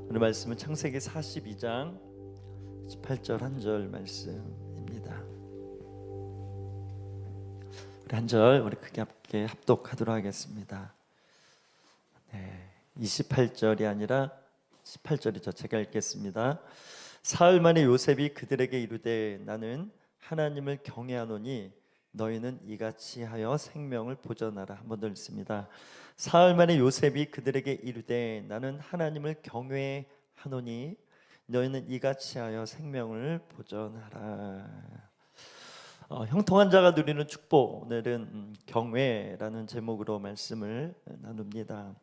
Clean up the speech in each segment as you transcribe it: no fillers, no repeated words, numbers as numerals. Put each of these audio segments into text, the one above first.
오늘 말씀은 창세기 42장 18절 한 절 말씀입니다. 우리 한 절 우리 크게 함께 합독하도록 하겠습니다. 28절이 아니라 18절이죠. 제가 읽겠습니다. 사흘 만에 요셉이 그들에게 이르되 나는 하나님을 경외하노니 너희는 이같이 하여 생명을 보전하라. 한 번 더 읽습니다. 사흘 만에 요셉이 그들에게 이르되 나는 하나님을 경외하노니 너희는 이같이 하여 생명을 보전하라. 형통한 자가 누리는 축복, 오늘은 경외라는 제목으로 말씀을 나눕니다.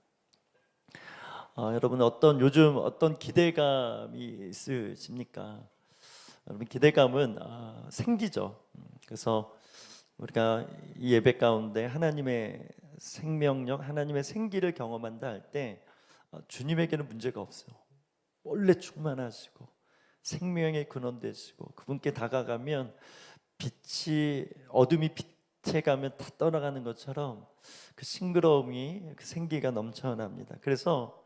여러분 요즘 어떤 기대감이 있으십니까? 여러분 기대감은 생기죠. 그래서 우리가 이 예배 가운데 하나님의 생명력, 하나님의 생기를 경험한다 할 때 주님에게는 문제가 없어요. 원래 충만하시고 생명의 근원 되시고 그분께 다가가면 어둠이 빛에 가면 다 떠나가는 것처럼 그 싱그러움이, 그 생기가 넘쳐납니다. 그래서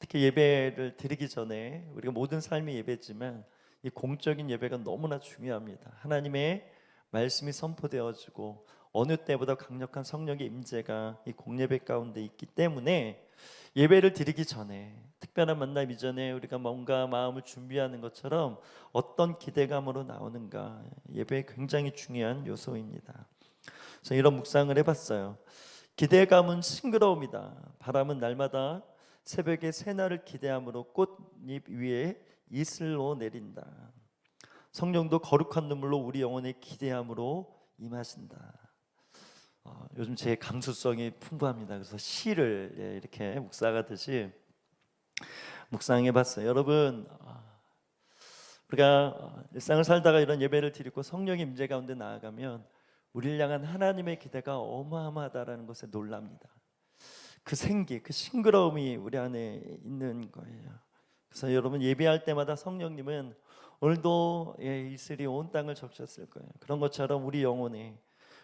특히 예배를 드리기 전에 우리가 모든 삶이 예배지만 이 공적인 예배가 너무나 중요합니다. 하나님의 말씀이 선포되어지고 어느 때보다 강력한 성령의 임재가 이 공예배 가운데 있기 때문에 예배를 드리기 전에, 특별한 만남 이전에 우리가 뭔가 마음을 준비하는 것처럼 어떤 기대감으로 나오는가, 예배에 굉장히 중요한 요소입니다. 그래서 이런 묵상을 해봤어요. 기대감은 싱그러움이다. 바람은 날마다 새벽에 새날을 기대함으로 꽃잎 위에 이슬로 내린다. 성령도 거룩한 눈물로 우리 영혼의 기대함으로 임하신다. 요즘 제 감수성이 풍부합니다. 그래서 시를 이렇게 묵상하듯이 묵상해봤어요. 여러분, 우리가 일상을 살다가 이런 예배를 드리고 성령의 임재 가운데 나아가면 우리를 향한 하나님의 기대가 어마어마하다라는 것에 놀랍니다. 그 생기, 그 싱그러움이 우리 안에 있는 거예요. 그래서 여러분 예배할 때마다 성령님은 오늘도 이슬이 온 땅을 적셨을 거예요. 그런 것처럼 우리 영혼에,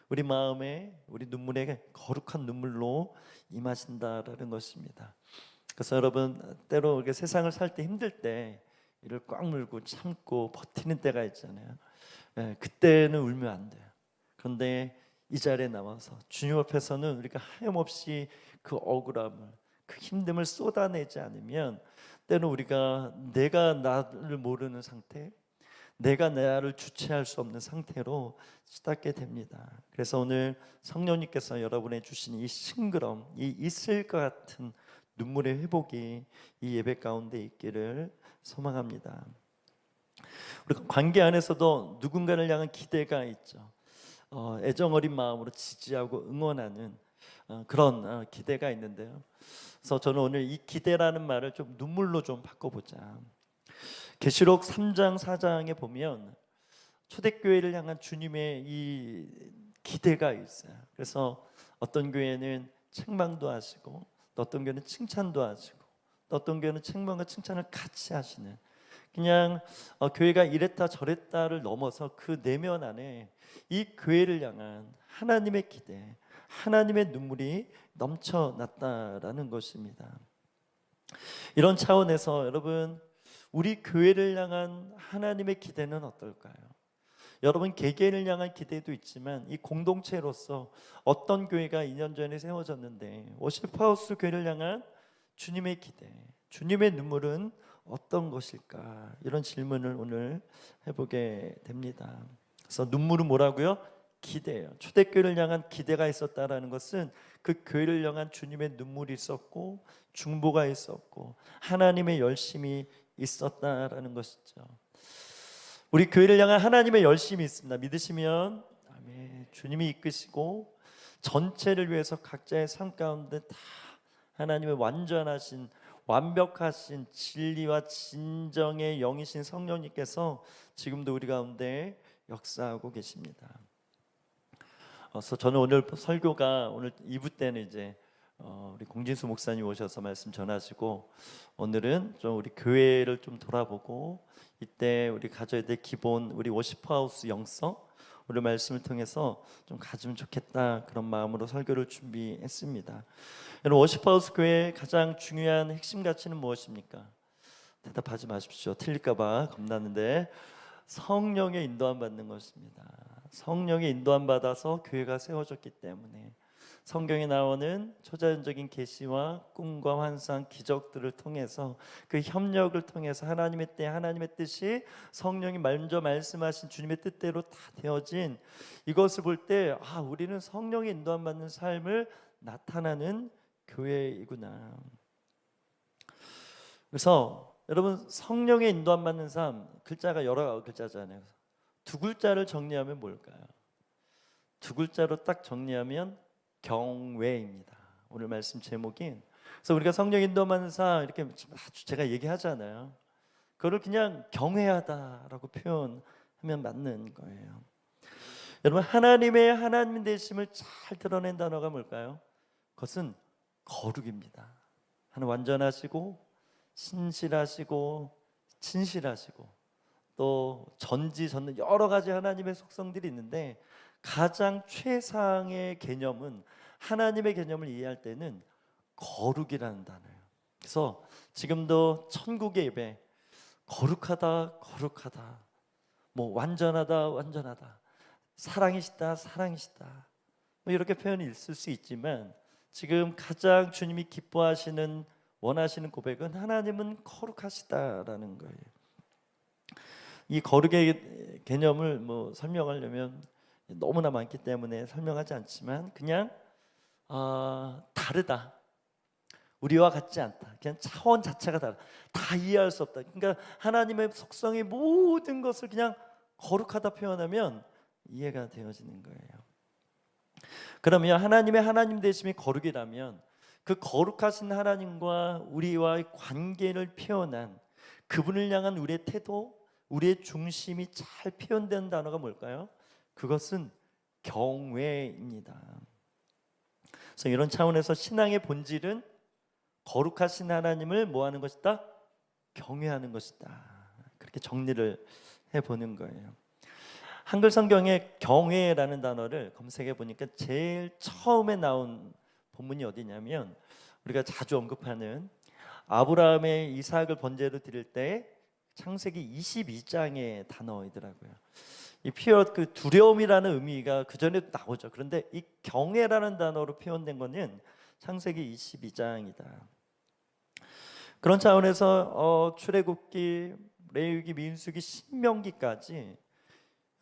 우리 마음에, 우리 눈물에 거룩한 눈물로 임하신다라는 것입니다. 그래서 여러분 때로 이렇게 세상을 살 때 힘들 때 이를 꽉 물고 참고 버티는 때가 있잖아요. 그때는 울면 안 돼요. 그런데 이 자리에 나와서 주님 앞에서는 우리가 하염없이 그 억울함을, 그 힘듦을 쏟아내지 않으면 때는 우리가 내가 나를 모르는 상태, 내가 나를 주체할 수 없는 상태로 치닫게 됩니다. 그래서 오늘 성령님께서 여러분의 주신 이 싱그러움, 이 있을 것 같은 눈물의 회복이 이 예배 가운데 있기를 소망합니다. 우리 관계 안에서도 누군가를 향한 기대가 있죠. 애정 어린 마음으로 지지하고 응원하는 그런 기대가 있는데요. 그래서 저는 오늘 이 기대라는 말을 좀 눈물로 좀 바꿔보자. 계시록 3장 4장에 보면 초대교회를 향한 주님의 이 기대가 있어요. 그래서 어떤 교회는 책망도 하시고, 또 어떤 교회는 칭찬도 하시고, 또 어떤 교회는 책망과 칭찬을 같이 하시는, 그냥 교회가 이랬다 저랬다를 넘어서 그 내면 안에 이 교회를 향한 하나님의 기대, 하나님의 눈물이 넘쳐났다라는 것입니다. 이런 차원에서 여러분, 우리 교회를 향한 하나님의 기대는 어떨까요? 여러분 개개인을 향한 기대도 있지만 이 공동체로서 어떤 교회가 2년 전에 세워졌는데 워시파우스 교회를 향한 주님의 기대, 주님의 눈물은 어떤 것일까? 이런 질문을 오늘 해보게 됩니다. 그래서 눈물은 뭐라고요? 기대예요. 초대교회를 향한 기대가 있었다라는 것은 그 교회를 향한 주님의 눈물이 있었고 중보가 있었고 하나님의 열심이 있었다라는 것이죠. 우리 교회를 향한 하나님의 열심이 있습니다. 믿으시면 아멘. 주님이 이끄시고 전체를 위해서 각자의 삶 가운데 다 하나님의 완전하신 완벽하신 진리와 진정의 영이신 성령님께서 지금도 우리 가운데 역사하고 계십니다. 그래서 저는 오늘 설교가 오늘 2부 때는 이제 우리 공진수 목사님 오셔서 말씀 전하시고, 오늘은 좀 우리 교회를 좀 돌아보고 이때 우리 가져야 될 기본 우리 워시프하우스 영성, 오늘 말씀을 통해서 좀 가지면 좋겠다, 그런 마음으로 설교를 준비했습니다. 여러분 워시프하우스 교회의 가장 중요한 핵심 가치는 무엇입니까? 대답하지 마십시오. 틀릴까봐 겁나는데 성령의 인도함 받는 것입니다. 성령의 인도함 받아서 교회가 세워졌기 때문에 성경에 나오는 초자연적인 계시와 꿈과 환상, 기적들을 통해서 그 협력을 통해서 하나님의 때 하나님의 뜻이 성령이 먼저 말씀하신 주님의 뜻대로 다 되어진 이것을 볼 때 우리는 성령의 인도함 받는 삶을 나타나는 교회이구나. 그래서 여러분 성령의 인도함 받는 삶 글자가 여러 글자잖아요. 두 글자를 정리하면 뭘까요? 두 글자로 딱 정리하면 경외입니다. 오늘 말씀 제목이. 그래서 우리가 성령 인도하는 삶 이렇게 제가 얘기하잖아요. 그거를 그냥 경외하다라고 표현하면 맞는 거예요. 여러분 하나님의 하나님 되심을 잘 드러낸 단어가 뭘까요? 그것은 거룩입니다. 하나님 완전하시고 신실하시고 진실하시고 또 전지전능 여러 가지 하나님의 속성들이 있는데 가장 최상의 개념은 하나님의 개념을 이해할 때는 거룩이라는 단어예요. 그래서 지금도 천국의 예배 거룩하다 거룩하다 뭐 완전하다 완전하다 사랑이시다 사랑이시다 뭐 이렇게 표현이 있을 수 있지만 지금 가장 주님이 기뻐하시는 원하시는 고백은 하나님은 거룩하시다라는 거예요. 이 거룩의 개념을 설명하려면 너무나 많기 때문에 설명하지 않지만 그냥 다르다, 우리와 같지 않다, 그냥 차원 자체가 다르다, 다 이해할 수 없다. 그러니까 하나님의 속성의 모든 것을 그냥 거룩하다 표현하면 이해가 되어지는 거예요. 그러면 하나님의 하나님 되심이 거룩이라면 그 거룩하신 하나님과 우리와의 관계를 표현한 그분을 향한 우리의 태도, 우리의 중심이 잘 표현된 단어가 뭘까요? 그것은 경외입니다. 그래서 이런 차원에서 신앙의 본질은 거룩하신 하나님을 뭐하는 것이다? 경외하는 것이다. 그렇게 정리를 해보는 거예요. 한글 성경에 경외라는 단어를 검색해 보니까 제일 처음에 나온 본문이 어디냐면 우리가 자주 언급하는 아브라함의 이삭을 번제로 드릴 때 창세기 22장의 단어이더라고요. 이 그 두려움이라는 의미가 그 전에도 나오죠. 그런데 이 경외라는 단어로 표현된 것은 창세기 22장이다. 그런 차원에서 출애굽기, 레위기, 민수기, 신명기까지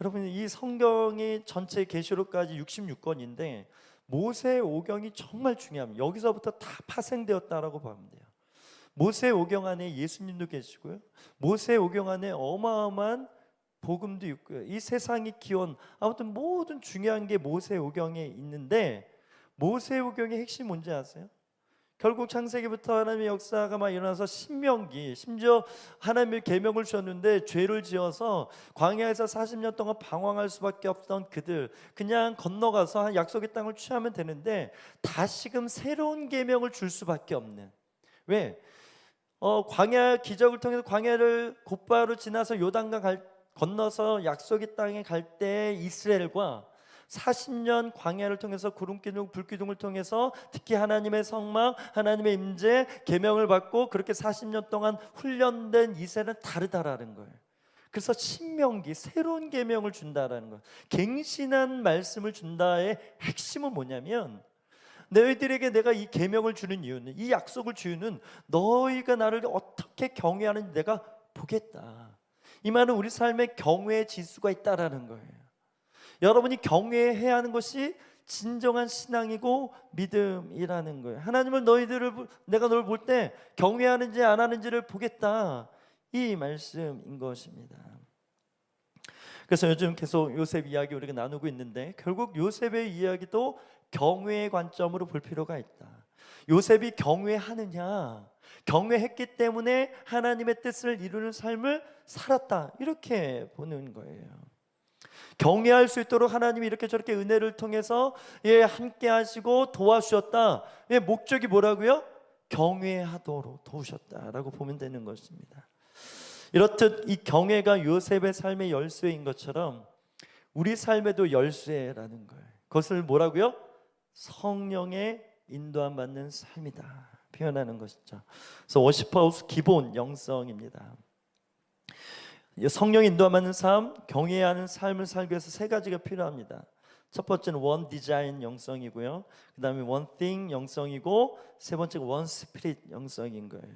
여러분 이 성경이 전체 계시록까지 66권인데 모세 오경이 정말 중요합니다. 여기서부터 다 파생되었다라고 보면 돼요. 모세 오경 안에 예수님도 계시고요. 모세 오경 안에 어마어마한 복음도 있고요. 이 세상의 기원 아무튼 모든 중요한 게 모세 오경에 있는데 모세 오경의 핵심 뭔지 아세요? 결국 창세기부터 하나님의 역사가 막 일어나서 신명기, 심지어 하나님의 계명을 주셨는데 죄를 지어서 광야에서 40년 동안 방황할 수밖에 없던 그들 그냥 건너가서 약속의 땅을 취하면 되는데 다시금 새로운 계명을 줄 수밖에 없는. 왜? 광야 기적을 통해서 광야를 곧바로 지나서 요단강 건너서 약속의 땅에 갈 때 이스라엘과 40년 광야를 통해서 구름기둥 불기둥을 통해서 특히 하나님의 성막 하나님의 임재 계명을 받고 그렇게 40년 동안 훈련된 이스라엘은 다르다라는 거예요. 그래서 신명기 새로운 계명을 준다라는 거예요. 갱신한 말씀을 준다의 핵심은 뭐냐면 너희들에게 내가 이 계명을 주는 이유는 이 약속을 주는 이유는 너희가 나를 어떻게 경외하는지 내가 보겠다. 이 말은 우리 삶에 경외의 지수가 있다라는 거예요. 여러분이 경외해야 하는 것이 진정한 신앙이고 믿음이라는 거예요. 하나님을 내가 너를 볼 때 경외하는지 안 하는지를 보겠다. 이 말씀인 것입니다. 그래서 요즘 계속 요셉 이야기 우리가 나누고 있는데 결국 요셉의 이야기도 경외의 관점으로 볼 필요가 있다. 요셉이 경외하느냐, 경외했기 때문에 하나님의 뜻을 이루는 삶을 살았다, 이렇게 보는 거예요. 경외할 수 있도록 하나님이 이렇게 저렇게 은혜를 통해서 함께 하시고 도와주셨다. 목적이 뭐라고요? 경외하도록 도우셨다라고 보면 되는 것입니다. 이렇듯 이 경외가 요셉의 삶의 열쇠인 것처럼 우리 삶에도 열쇠라는 거예요. 그것을 뭐라고요? 성령의 인도함 받는 삶이다. 표현하는 것이죠. 그래서 워시퍼하우스 기본 영성입니다. 성령 인도하는 삶, 경외하는 삶을 살기 위해서 세 가지가 필요합니다. 첫 번째는 원 디자인 영성이고요. 그 다음에 원 띵 영성이고, 세 번째가 원 스피릿 영성인 거예요.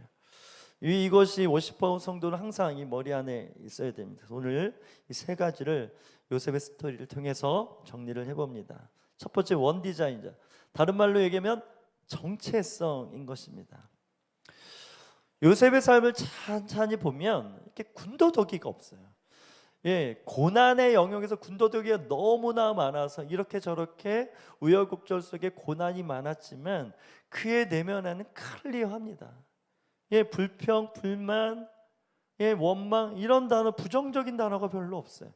이것이 워시퍼 성도는 항상 이 머리 안에 있어야 됩니다. 오늘 이 세 가지를 요셉의 스토리를 통해서 정리를 해봅니다. 첫 번째 원 디자인자, 다른 말로 얘기하면 정체성인 것입니다. 요셉의 삶을 찬찬히 보면 이렇게 군더더기가 없어요. 고난의 영역에서 군더더기가 너무나 많아서 이렇게 저렇게 우여곡절 속에 고난이 많았지만 그의 내면에는 클리어합니다. 불평, 불만, 원망 이런 단어, 부정적인 단어가 별로 없어요.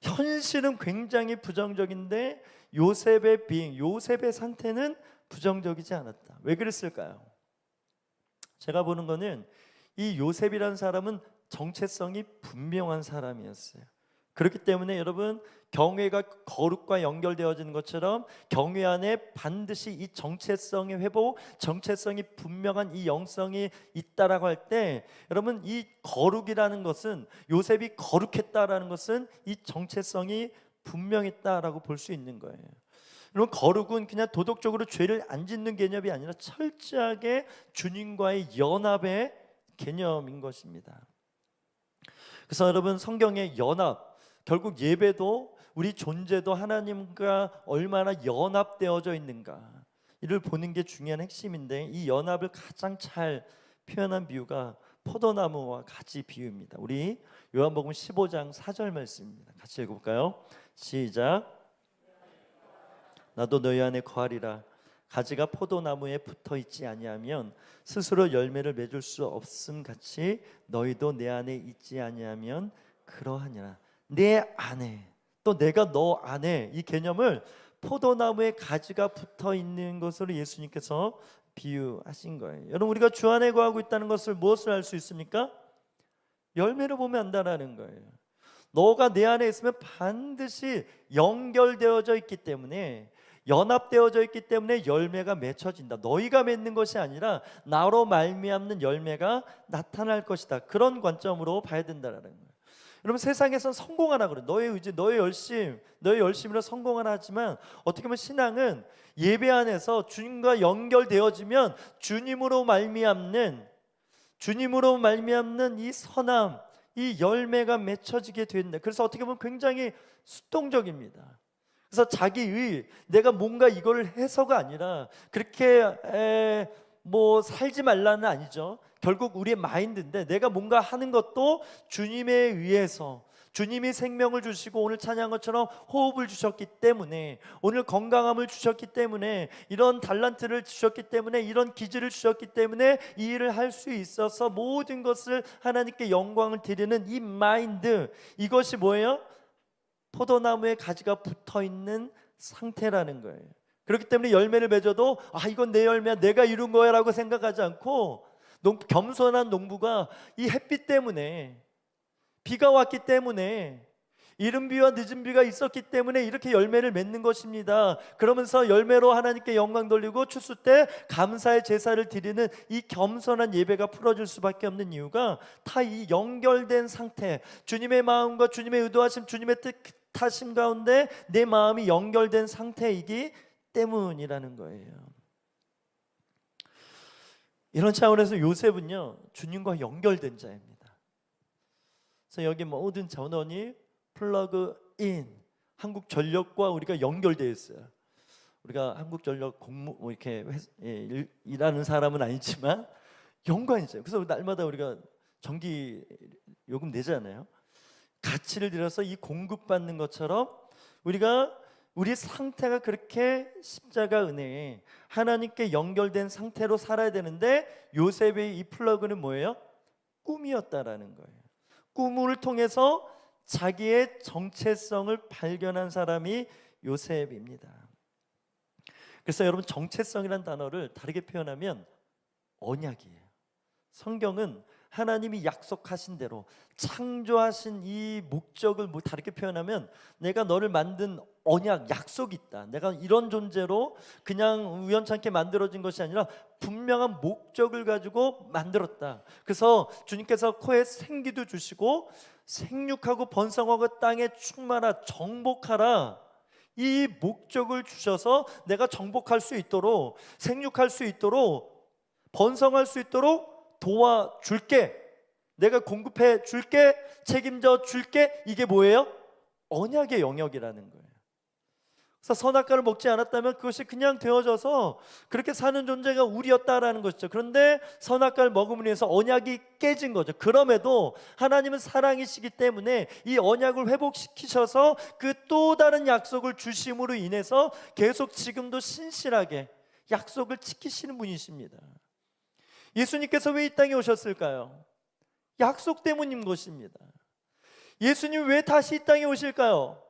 현실은 굉장히 부정적인데 요셉의 요셉의 상태는 부정적이지 않았다. 왜 그랬을까요? 제가 보는 거는 이 요셉이라는 사람은 정체성이 분명한 사람이었어요. 그렇기 때문에 여러분, 경외가 거룩과 연결되어지는 것처럼 경외 안에 반드시 이 정체성의 회복, 정체성이 분명한 이 영성이 있다라고 할 때, 여러분 이 거룩이라는 것은, 요셉이 거룩했다라는 것은 이 정체성이 분명했다라고 볼 수 있는 거예요. 여러분, 거룩은 그냥 도덕적으로 죄를 안 짓는 개념이 아니라 철저하게 주님과의 연합의 개념인 것입니다. 그래서 여러분, 성경의 연합, 결국 예배도 우리 존재도 하나님과 얼마나 연합되어져 있는가, 이를 보는 게 중요한 핵심인데, 이 연합을 가장 잘 표현한 비유가 포도나무와 가지 비유입니다. 우리 요한복음 15장 4절 말씀입니다. 같이 읽어볼까요? 시작. 나도 너희 안에 거하리라. 가지가 포도나무에 붙어 있지 아니하면 스스로 열매를 맺을 수 없음 같이 너희도 내 안에 있지 아니하면 그러하니라. 내 안에, 또 내가 너 안에, 이 개념을 포도나무에 가지가 붙어 있는 것으로 예수님께서 비유하신 거예요. 여러분, 우리가 주 안에 거하고 있다는 것을 무엇을 알 수 있습니까? 열매를 보면 안다라는 거예요. 너가 내 안에 있으면 반드시 연결되어져 있기 때문에, 연합되어져 있기 때문에 열매가 맺혀진다. 너희가 맺는 것이 아니라 나로 말미암는 열매가 나타날 것이다. 그런 관점으로 봐야 된다는 거예요. 여러분, 세상에선 성공하라 그래. 너의 의지, 너의 열심으로 성공하라 하지만, 어떻게 보면 신앙은 예배 안에서 주님과 연결되어지면 주님으로 말미암는 이 선함, 이 열매가 맺혀지게 된다. 그래서 어떻게 보면 굉장히 수동적입니다. 그래서 자기의, 내가 뭔가 이걸 해서가 아니라 그렇게 살지 말라는 아니죠. 결국 우리의 마인드인데, 내가 뭔가 하는 것도 주님에 의해서, 주님이 생명을 주시고 오늘 찬양한 것처럼 호흡을 주셨기 때문에, 오늘 건강함을 주셨기 때문에, 이런 달란트를 주셨기 때문에, 이런 기질을 주셨기 때문에 이 일을 할 수 있어서 모든 것을 하나님께 영광을 드리는 이 마인드, 이것이 뭐예요? 포도나무에 가지가 붙어있는 상태라는 거예요. 그렇기 때문에 열매를 맺어도 이건 내 열매야, 내가 이룬 거야 라고 생각하지 않고, 겸손한 농부가 이 햇빛 때문에, 비가 왔기 때문에, 이른 비와 늦은 비가 있었기 때문에 이렇게 열매를 맺는 것입니다. 그러면서 열매로 하나님께 영광 돌리고 추수 때 감사의 제사를 드리는 이 겸손한 예배가 풀어질 수밖에 없는 이유가, 다 이 연결된 상태, 주님의 마음과 주님의 의도하심, 주님의 뜻하심 가운데 내 마음이 연결된 상태이기 때문이라는 거예요. 이런 차원에서 요셉은요, 주님과 연결된 자입니다. 그래서 여기 모든 전원이 플러그인, 한국전력과 우리가 연결되어 있어요. 우리가 한국전력 이렇게 일하는 사람은 아니지만 연관이죠. 그래서 날마다 우리가 전기 요금 내잖아요. 가치를 들여서 이 공급받는 것처럼 우리 상태가 그렇게 십자가 은혜에 하나님께 연결된 상태로 살아야 되는데, 요셉의 이 플러그는 뭐예요? 꿈이었다라는 거예요. 꿈을 통해서 자기의 정체성을 발견한 사람이 요셉입니다. 그래서 여러분, 정체성이라는 단어를 다르게 표현하면 언약이에요. 성경은 하나님이 약속하신 대로 창조하신 이 목적을 뭐 다르게 표현하면 내가 너를 만든 언약, 약속이 있다. 내가 이런 존재로 그냥 우연찮게 만들어진 것이 아니라 분명한 목적을 가지고 만들었다. 그래서 주님께서 코에 생기도 주시고 생육하고 번성하고 땅에 충만하 정복하라, 이 목적을 주셔서 내가 정복할 수 있도록, 생육할 수 있도록, 번성할 수 있도록 도와줄게, 내가 공급해 줄게, 책임져 줄게. 이게 뭐예요? 언약의 영역이라는 거예요. 그래서 선악과를 먹지 않았다면 그것이 그냥 되어져서 그렇게 사는 존재가 우리였다라는 것이죠. 그런데 선악과를 먹음으로 해서 언약이 깨진 거죠. 그럼에도 하나님은 사랑이시기 때문에 이 언약을 회복시키셔서 그 또 다른 약속을 주심으로 인해서 계속 지금도 신실하게 약속을 지키시는 분이십니다. 예수님께서 왜 이 땅에 오셨을까요? 약속 때문인 것입니다. 예수님 왜 다시 이 땅에 오실까요?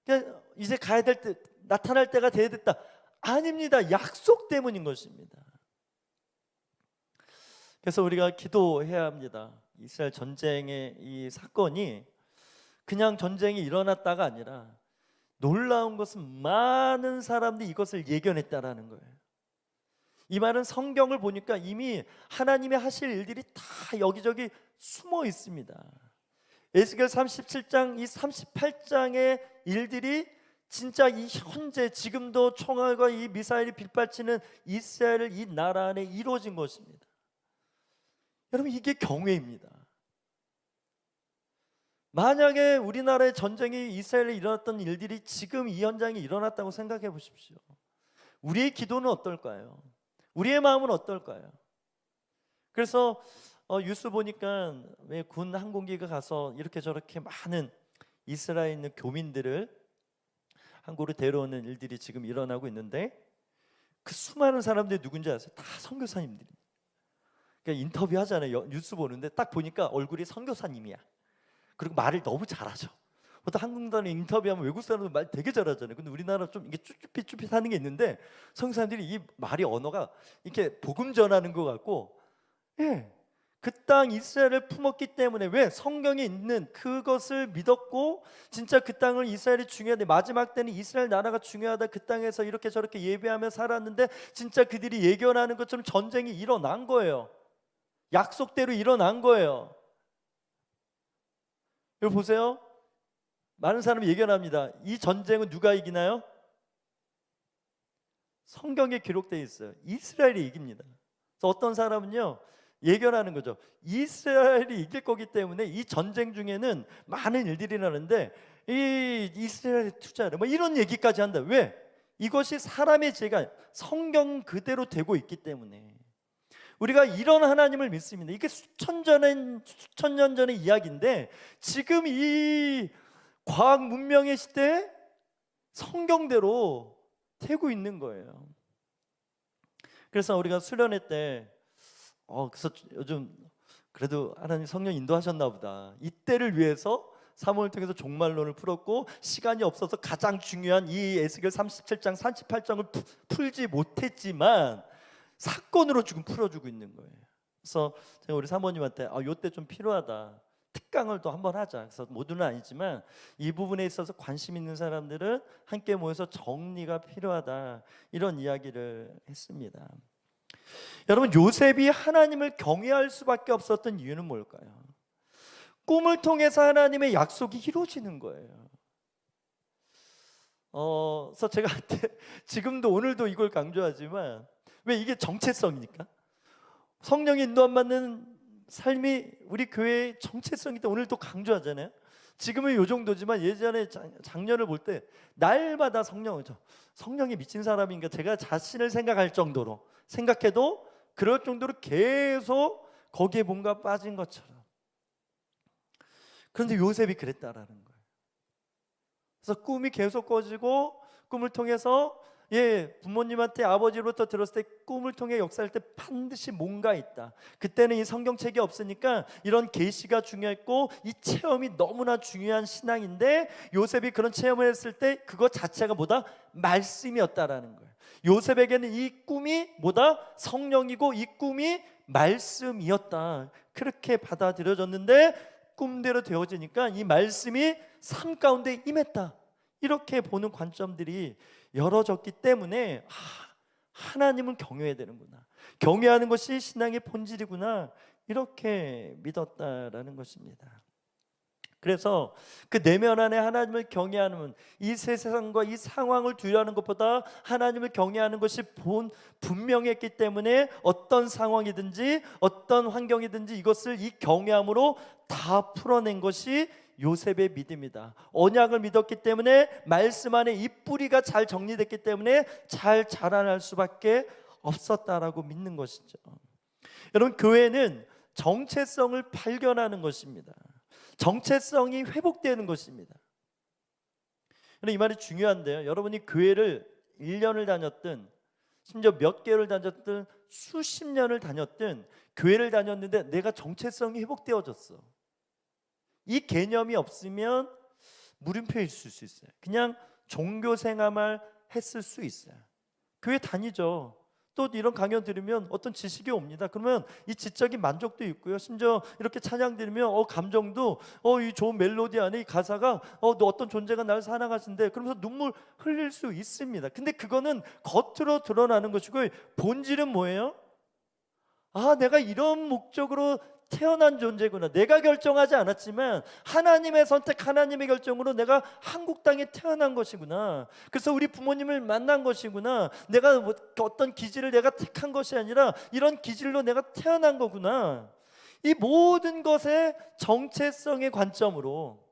그냥 이제 가야 될 때, 나타날 때가 됐다. 아닙니다. 약속 때문인 것입니다. 그래서 우리가 기도해야 합니다. 이스라엘 전쟁의 이 사건이 그냥 전쟁이 일어났다가 아니라 놀라운 것은 많은 사람들이 이것을 예견했다라는 거예요. 이 말은 성경을 보니까 이미 하나님이 하실 일들이 다 여기저기 숨어 있습니다. 에스겔 37장, 이 38장의 일들이 진짜 이 현재 지금도 총알과 이 미사일이 빗발치는 이스라엘 이 나라 안에 이루어진 것입니다. 여러분, 이게 경외입니다. 만약에 우리나라의 전쟁이 이스라엘에 일어났던 일들이 지금 이 현장에 일어났다고 생각해 보십시오. 우리의 기도는 어떨까요? 우리의 마음은 어떨까요? 그래서 뉴스 보니까 왜 군 항공기가 가서 이렇게 저렇게 많은 이스라엘에 있는 교민들을 한국으로 데려오는 일들이 지금 일어나고 있는데, 그 수많은 사람들이 누군지 아세요? 다 선교사님들입니다. 그러니까 인터뷰 하잖아요. 뉴스 보는데 딱 보니까 얼굴이 선교사님이야. 그리고 말을 너무 잘하죠. 보통 한국단에 인터뷰하면 외국 사람들 말 되게 잘하잖아요. 근데 우리나라 좀 이게 쭈삣쭈삣 하는 게 있는데, 선교사님들이 이 말이 언어가 이렇게 복음 전하는 것 같고, 예, 그 땅 이스라엘을 품었기 때문에, 왜? 성경에 있는 그것을 믿었고 진짜 그 땅을 이스라엘이 중요하다, 마지막 때는 이스라엘 나라가 중요하다, 그 땅에서 이렇게 저렇게 예배하며 살았는데 진짜 그들이 예견하는 것처럼 전쟁이 일어난 거예요. 약속대로 일어난 거예요. 여기 보세요. 많은 사람이 예견합니다. 이 전쟁은 누가 이기나요? 성경에 기록되어 있어요. 이스라엘이 이깁니다. 그래서 어떤 사람은요, 예견하는 거죠. 이스라엘이 이길 거기 때문에 이 전쟁 중에는 많은 일들이 일어나는데 이 이스라엘에 투자하라, 뭐 이런 얘기까지 한다. 왜? 이것이 사람의 죄가 성경 그대로 되고 있기 때문에. 우리가 이런 하나님을 믿습니다. 이게 수천 년 전의 이야기인데 지금 이 과학 문명의 시대에 성경대로 되고 있는 거예요. 그래서 우리가 수련회 때 그래서 요즘 그래도 하나님 성령 인도하셨나 보다. 이때를 위해서 사무엘 통해서 종말론을 풀었고, 시간이 없어서 가장 중요한 이 에스겔 37장 38장을 풀지 못했지만 사건으로 지금 풀어주고 있는 거예요. 그래서 제가 우리 사모님한테 요때 좀 필요하다, 특강을 또 한번 하자. 그래서 모두는 아니지만 이 부분에 있어서 관심 있는 사람들은 함께 모여서 정리가 필요하다, 이런 이야기를 했습니다. 여러분, 요셉이 하나님을 경외할 수밖에 없었던 이유는 뭘까요? 꿈을 통해서 하나님의 약속이 이루어지는 거예요. 그래서 제가 지금도 오늘도 이걸 강조하지만, 왜? 이게 정체성이니까. 성령의 인도 안 받는 삶이 우리 교회의 정체성이 때 오늘도 강조하잖아요. 지금은 요 정도지만 예전에 작년을 볼 때 날마다 성령에 미친 사람인가 제가 자신을 생각할 정도로, 생각해도 그럴 정도로 계속 거기에 뭔가 빠진 것처럼. 그런데 요셉이 그랬다라는 거예요. 그래서 꿈이 계속 꿔지고, 꿈을 통해서 부모님한테, 아버지로부터 들었을 때 꿈을 통해 역사할 때 반드시 뭔가 있다. 그때는 이 성경책이 없으니까 이런 계시가 중요했고 이 체험이 너무나 중요한 신앙인데, 요셉이 그런 체험을 했을 때 그것 자체가 뭐다? 말씀이었다라는 거예요. 요셉에게는 이 꿈이 뭐다? 성령이고 이 꿈이 말씀이었다. 그렇게 받아들여졌는데 꿈대로 되어지니까 이 말씀이 삶 가운데 임했다. 이렇게 보는 관점들이 열어졌기 때문에 하나님을 경외해야 되는구나, 경외하는 것이 신앙의 본질이구나, 이렇게 믿었다라는 것입니다. 그래서 그 내면 안에 하나님을 경외하는, 이 세상과 이 상황을 두려워하는 것보다 하나님을 경외하는 것이 분명했기 때문에 어떤 상황이든지 어떤 환경이든지 이것을 이 경외함으로 다 풀어낸 것이 요셉의 믿음이다. 언약을 믿었기 때문에 말씀 안에 이 뿌리가 잘 정리됐기 때문에 잘 자라날 수밖에 없었다라고 믿는 것이죠. 여러분, 교회는 정체성을 발견하는 것입니다. 정체성이 회복되는 것입니다. 이 말이 중요한데요, 여러분이 교회를 1년을 다녔든 심지어 몇 개월을 다녔든 수십 년을 다녔든 교회를 다녔는데 내가 정체성이 회복되어졌어, 이 개념이 없으면 물음표일 수 있어요. 그냥 종교 생활만 했을 수 있어요. 교회 다니죠. 또 이런 강연 들으면 어떤 지식이 옵니다. 그러면 이 지적인 만족도 있고요. 심지어 이렇게 찬양 들으면 감정도 이 좋은 멜로디 안에 이 가사가 너 어떤 존재가 나를 사랑하신대, 그러면서 눈물 흘릴 수 있습니다. 근데 그거는 겉으로 드러나는 것이고 본질은 뭐예요? 내가 이런 목적으로 태어난 존재구나, 내가 결정하지 않았지만 하나님의 선택, 하나님의 결정으로 내가 한국 땅에 태어난 것이구나, 그래서 우리 부모님을 만난 것이구나, 내가 어떤 기질을 내가 택한 것이 아니라 이런 기질로 내가 태어난 거구나, 이 모든 것의 정체성의 관점으로,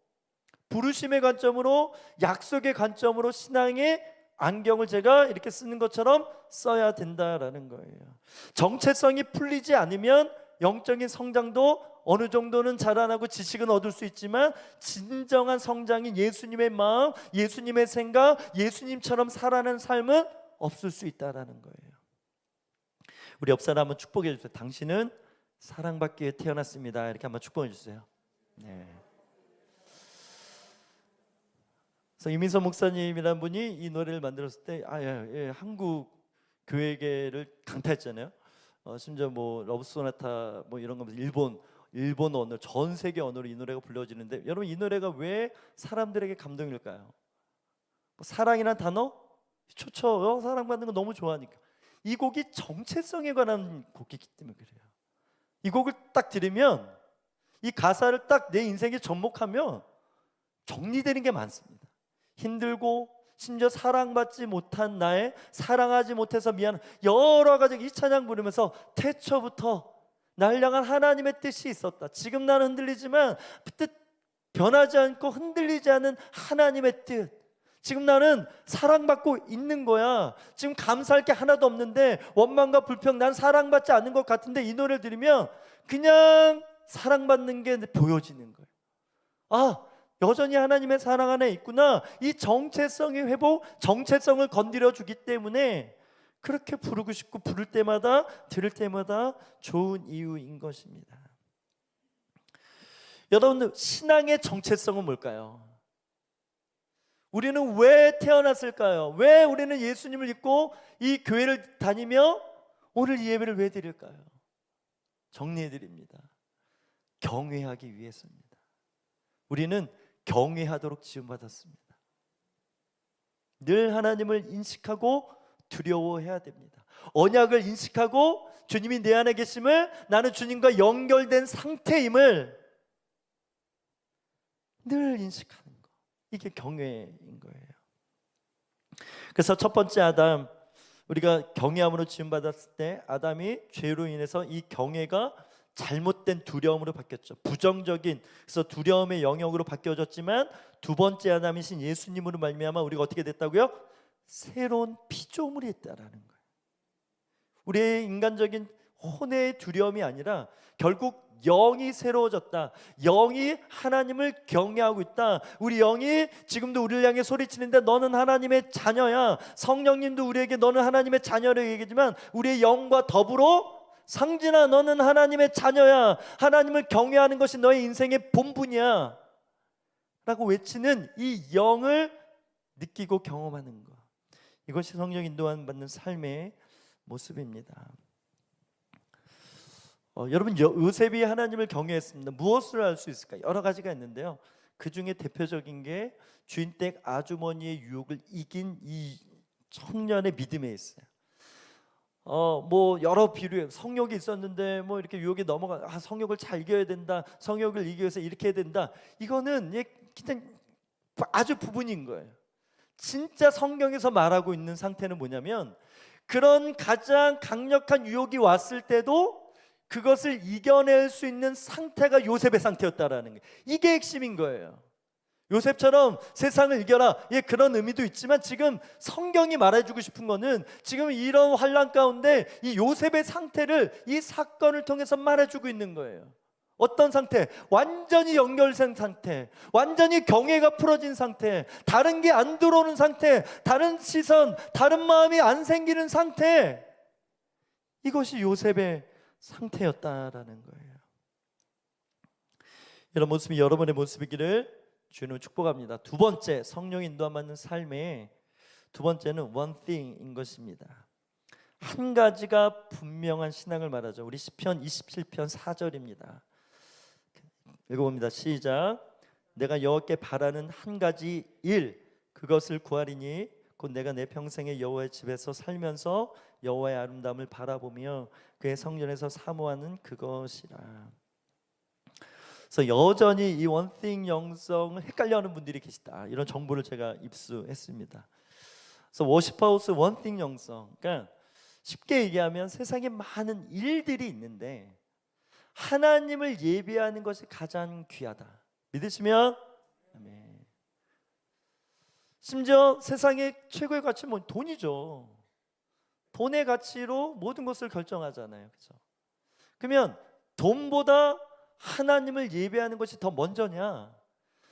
부르심의 관점으로, 약속의 관점으로 신앙의 안경을 제가 이렇게 쓰는 것처럼 써야 된다라는 거예요. 정체성이 풀리지 않으면 영적인 성장도 어느 정도는 자라나고 지식은 얻을 수 있지만 진정한 성장인 예수님의 마음, 예수님의 생각, 예수님처럼 살아가는 삶은 없을 수 있다라는 거예요. 우리 옆 사람 한번 축복해 주세요. 당신은 사랑받기 위해 태어났습니다. 이렇게 한번 축복해 주세요. 네. 그래서 이민서 목사님이라는 분이 이 노래를 만들었을 때 한국 교회계를 강타했잖아요. 심지어 뭐 러브 소나타 뭐 이런 거, 일본 언어, 전 세계 언어로 이 노래가 불려지는데, 여러분 이 노래가 왜 사람들에게 감동일까요? 사랑이란 단어 좋죠. 사랑받는 거 너무 좋아하니까. 이 곡이 정체성에 관한 곡이기 때문에 그래요. 이 곡을 딱 들으면, 이 가사를 딱 내 인생에 접목하면 정리되는 게 많습니다. 힘들고 심지어 사랑받지 못한 나의, 사랑하지 못해서 미안한 여러 가지, 이 찬양 부르면서 태초부터 날 향한 하나님의 뜻이 있었다. 지금 나는 흔들리지만 뜻 변하지 않고 흔들리지 않은 하나님의 뜻, 지금 나는 사랑받고 있는 거야. 지금 감사할 게 하나도 없는데 원망과 불평, 난 사랑받지 않는 것 같은데 이 노래를 들으면 그냥 사랑받는 게 보여지는 거예요. 여전히 하나님의 사랑 안에 있구나. 이 정체성의 회복, 정체성을 건드려 주기 때문에 그렇게 부르고 싶고, 부를 때마다 들을 때마다 좋은 이유인 것입니다. 여러분, 신앙의 정체성은 뭘까요? 우리는 왜 태어났을까요? 왜 우리는 예수님을 믿고 이 교회를 다니며 오늘 이 예배를 왜 드릴까요? 정리해 드립니다. 경외하기 위해서입니다. 우리는 경외하도록 지음받았습니다. 늘 하나님을 인식하고 두려워해야 됩니다. 언약을 인식하고 주님이 내 안에 계심을, 나는 주님과 연결된 상태임을 늘 인식하는 것, 이게 경외인 거예요. 그래서 첫 번째 아담, 우리가 경외함으로 지음받았을 때 아담이 죄로 인해서 이 경외가 잘못된 두려움으로 바뀌었죠. 부정적인, 그래서 두려움의 영역으로 바뀌어졌지만 두 번째 아담이신 예수님으로 말미암아 우리가 어떻게 됐다고요? 새로운 피조물이 있다라는 거예요. 우리의 인간적인 혼의 두려움이 아니라 결국 영이 새로워졌다. 영이 하나님을 경외하고 있다. 우리 영이 지금도 우리를 향해 소리치는데 너는 하나님의 자녀야. 성령님도 우리에게 너는 하나님의 자녀를 얘기하지만 우리의 영과 더불어 상진아, 너는 하나님의 자녀야. 하나님을 경외하는 것이 너의 인생의 본분이야 라고 외치는 이 영을 느끼고 경험하는 것, 이것이 성령 인도받는 삶의 모습입니다. 여러분 요셉이 하나님을 경외했습니다. 무엇을 할 수 있을까? 여러 가지가 있는데요. 그 중에 대표적인 게 주인댁 아주머니의 유혹을 이긴 이 청년의 믿음에 있어요. 뭐 여러 비유, 성욕이 있었는데 뭐 이렇게 유혹에 넘어가, 성욕을 잘 이겨야 된다, 성욕을 이기기 위해서 이렇게 해야 된다. 이거는 그냥 아주 부분인 거예요. 진짜 성경에서 말하고 있는 상태는 뭐냐면, 그런 가장 강력한 유혹이 왔을 때도 그것을 이겨낼 수 있는 상태가 요셉의 상태였다라는 거예요. 이게 핵심인 거예요. 요셉처럼 세상을 이겨라, 그런 의미도 있지만, 지금 성경이 말해주고 싶은 거는 지금 이런 환난 가운데 이 요셉의 상태를 이 사건을 통해서 말해주고 있는 거예요. 어떤 상태? 완전히 연결된 상태, 완전히 경계가 풀어진 상태, 다른 게 안 들어오는 상태, 다른 시선, 다른 마음이 안 생기는 상태, 이것이 요셉의 상태였다라는 거예요. 이런 모습이 여러분의 모습이기를 주님을 축복합니다. 두 번째, 성령 인도함 받는 삶의 두 번째는 one thing인 것입니다. 한 가지가 분명한 신앙을 말하죠. 우리 시편 27편 4절입니다. 읽어봅니다. 시작. 내가 여호와께 바라는 한 가지 일, 그것을 구하리니 곧 내가 내 평생에 여호와의 집에서 살면서 여호와의 아름다움을 바라보며 그의 성전에서 사모하는 그것이라. 그래서 여전히 이 원띵 영성을 헷갈려하는 분들이 계시다, 이런 정보를 제가 입수했습니다. 그래서 워시퍼하우스 원띵 영성, 그러니까 쉽게 얘기하면 세상에 많은 일들이 있는데 하나님을 예배하는 것이 가장 귀하다. 믿으시면 아멘. 심지어 세상의 최고의 가치는 뭐 돈이죠. 돈의 가치로 모든 것을 결정하잖아요. 그렇죠? 그러면 돈보다 하나님을 예배하는 것이 더 먼저냐?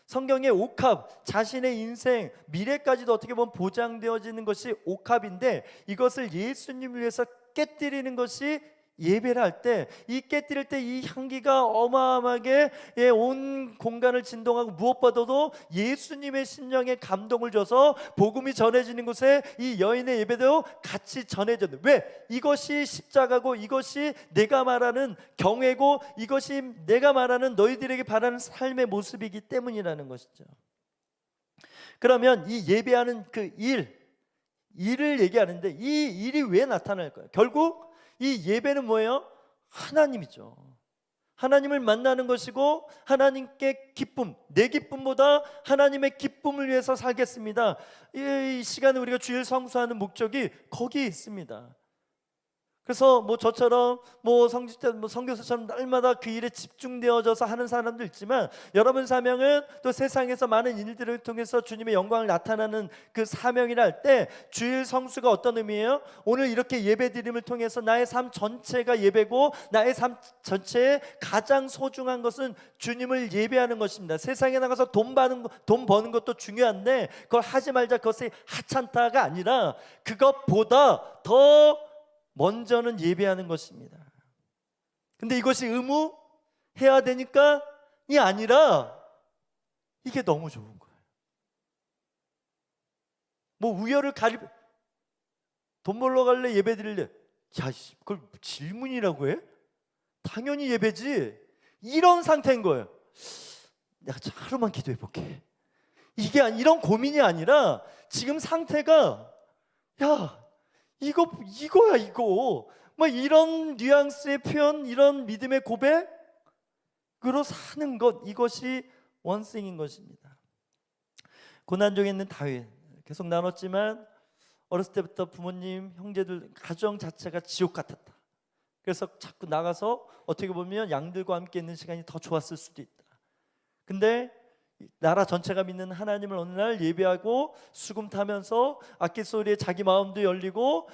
성경의 옥합, 자신의 인생, 미래까지도 어떻게 보면 보장되어지는 것이 옥합인데, 이것을 예수님을 위해서 깨뜨리는 것이 예배를 할 때, 이 깨뜨릴 때 이 향기가 어마어마하게 온 공간을 진동하고, 무엇보다도 예수님의 심령에 감동을 줘서 복음이 전해지는 곳에 이 여인의 예배도 같이 전해졌는데, 왜? 이것이 십자가고, 이것이 내가 말하는 경외고, 이것이 내가 말하는 너희들에게 바라는 삶의 모습이기 때문이라는 것이죠. 그러면 이 예배하는 그 일을 얘기하는데, 이 일이 왜 나타날까요? 결국 이 예배는 뭐예요? 하나님이죠. 하나님을 만나는 것이고, 하나님께 기쁨, 내 기쁨보다 하나님의 기쁨을 위해서 살겠습니다. 이 시간에 우리가 주일 성수하는 목적이 거기에 있습니다. 그래서 뭐 저처럼 선교사처럼 날마다 그 일에 집중되어져서 하는 사람도 있지만, 여러분 사명은 또 세상에서 많은 일들을 통해서 주님의 영광을 나타나는 그 사명이라 할 때, 주일 성수가 어떤 의미예요? 오늘 이렇게 예배드림을 통해서 나의 삶 전체가 예배고, 나의 삶 전체에 가장 소중한 것은 주님을 예배하는 것입니다. 세상에 나가서 돈 버는 것도 중요한데, 그걸 하지 말자, 그것이 하찮다가 아니라 그것보다 더 먼저는 예배하는 것입니다. 근데 이것이 의무해야 되니까 이 아니라 이게 너무 좋은 거예요. 뭐 우열을 돈 벌러 갈래, 예배 드릴래? 그걸 질문이라고 해? 당연히 예배지. 이런 상태인 거예요. 내가 하루만 기도해 볼게. 이런 고민이 아니라 지금 상태가, 이거야 이거. 뭐 이런 뉘앙스의 표현, 이런 믿음의 고백으로 사는 것, 이것이 원생인 것입니다. 고난 중에 있는 다윗, 계속 나눴지만 어렸을 때부터 부모님, 형제들, 가정 자체가 지옥 같았다. 그래서 자꾸 나가서 어떻게 보면 양들과 함께 있는 시간이 더 좋았을 수도 있다. 근데 나라 전체가 믿는 하나님을 어느 날 예배하고 수금 타면서 악기 소리에 자기 마음도 열리고,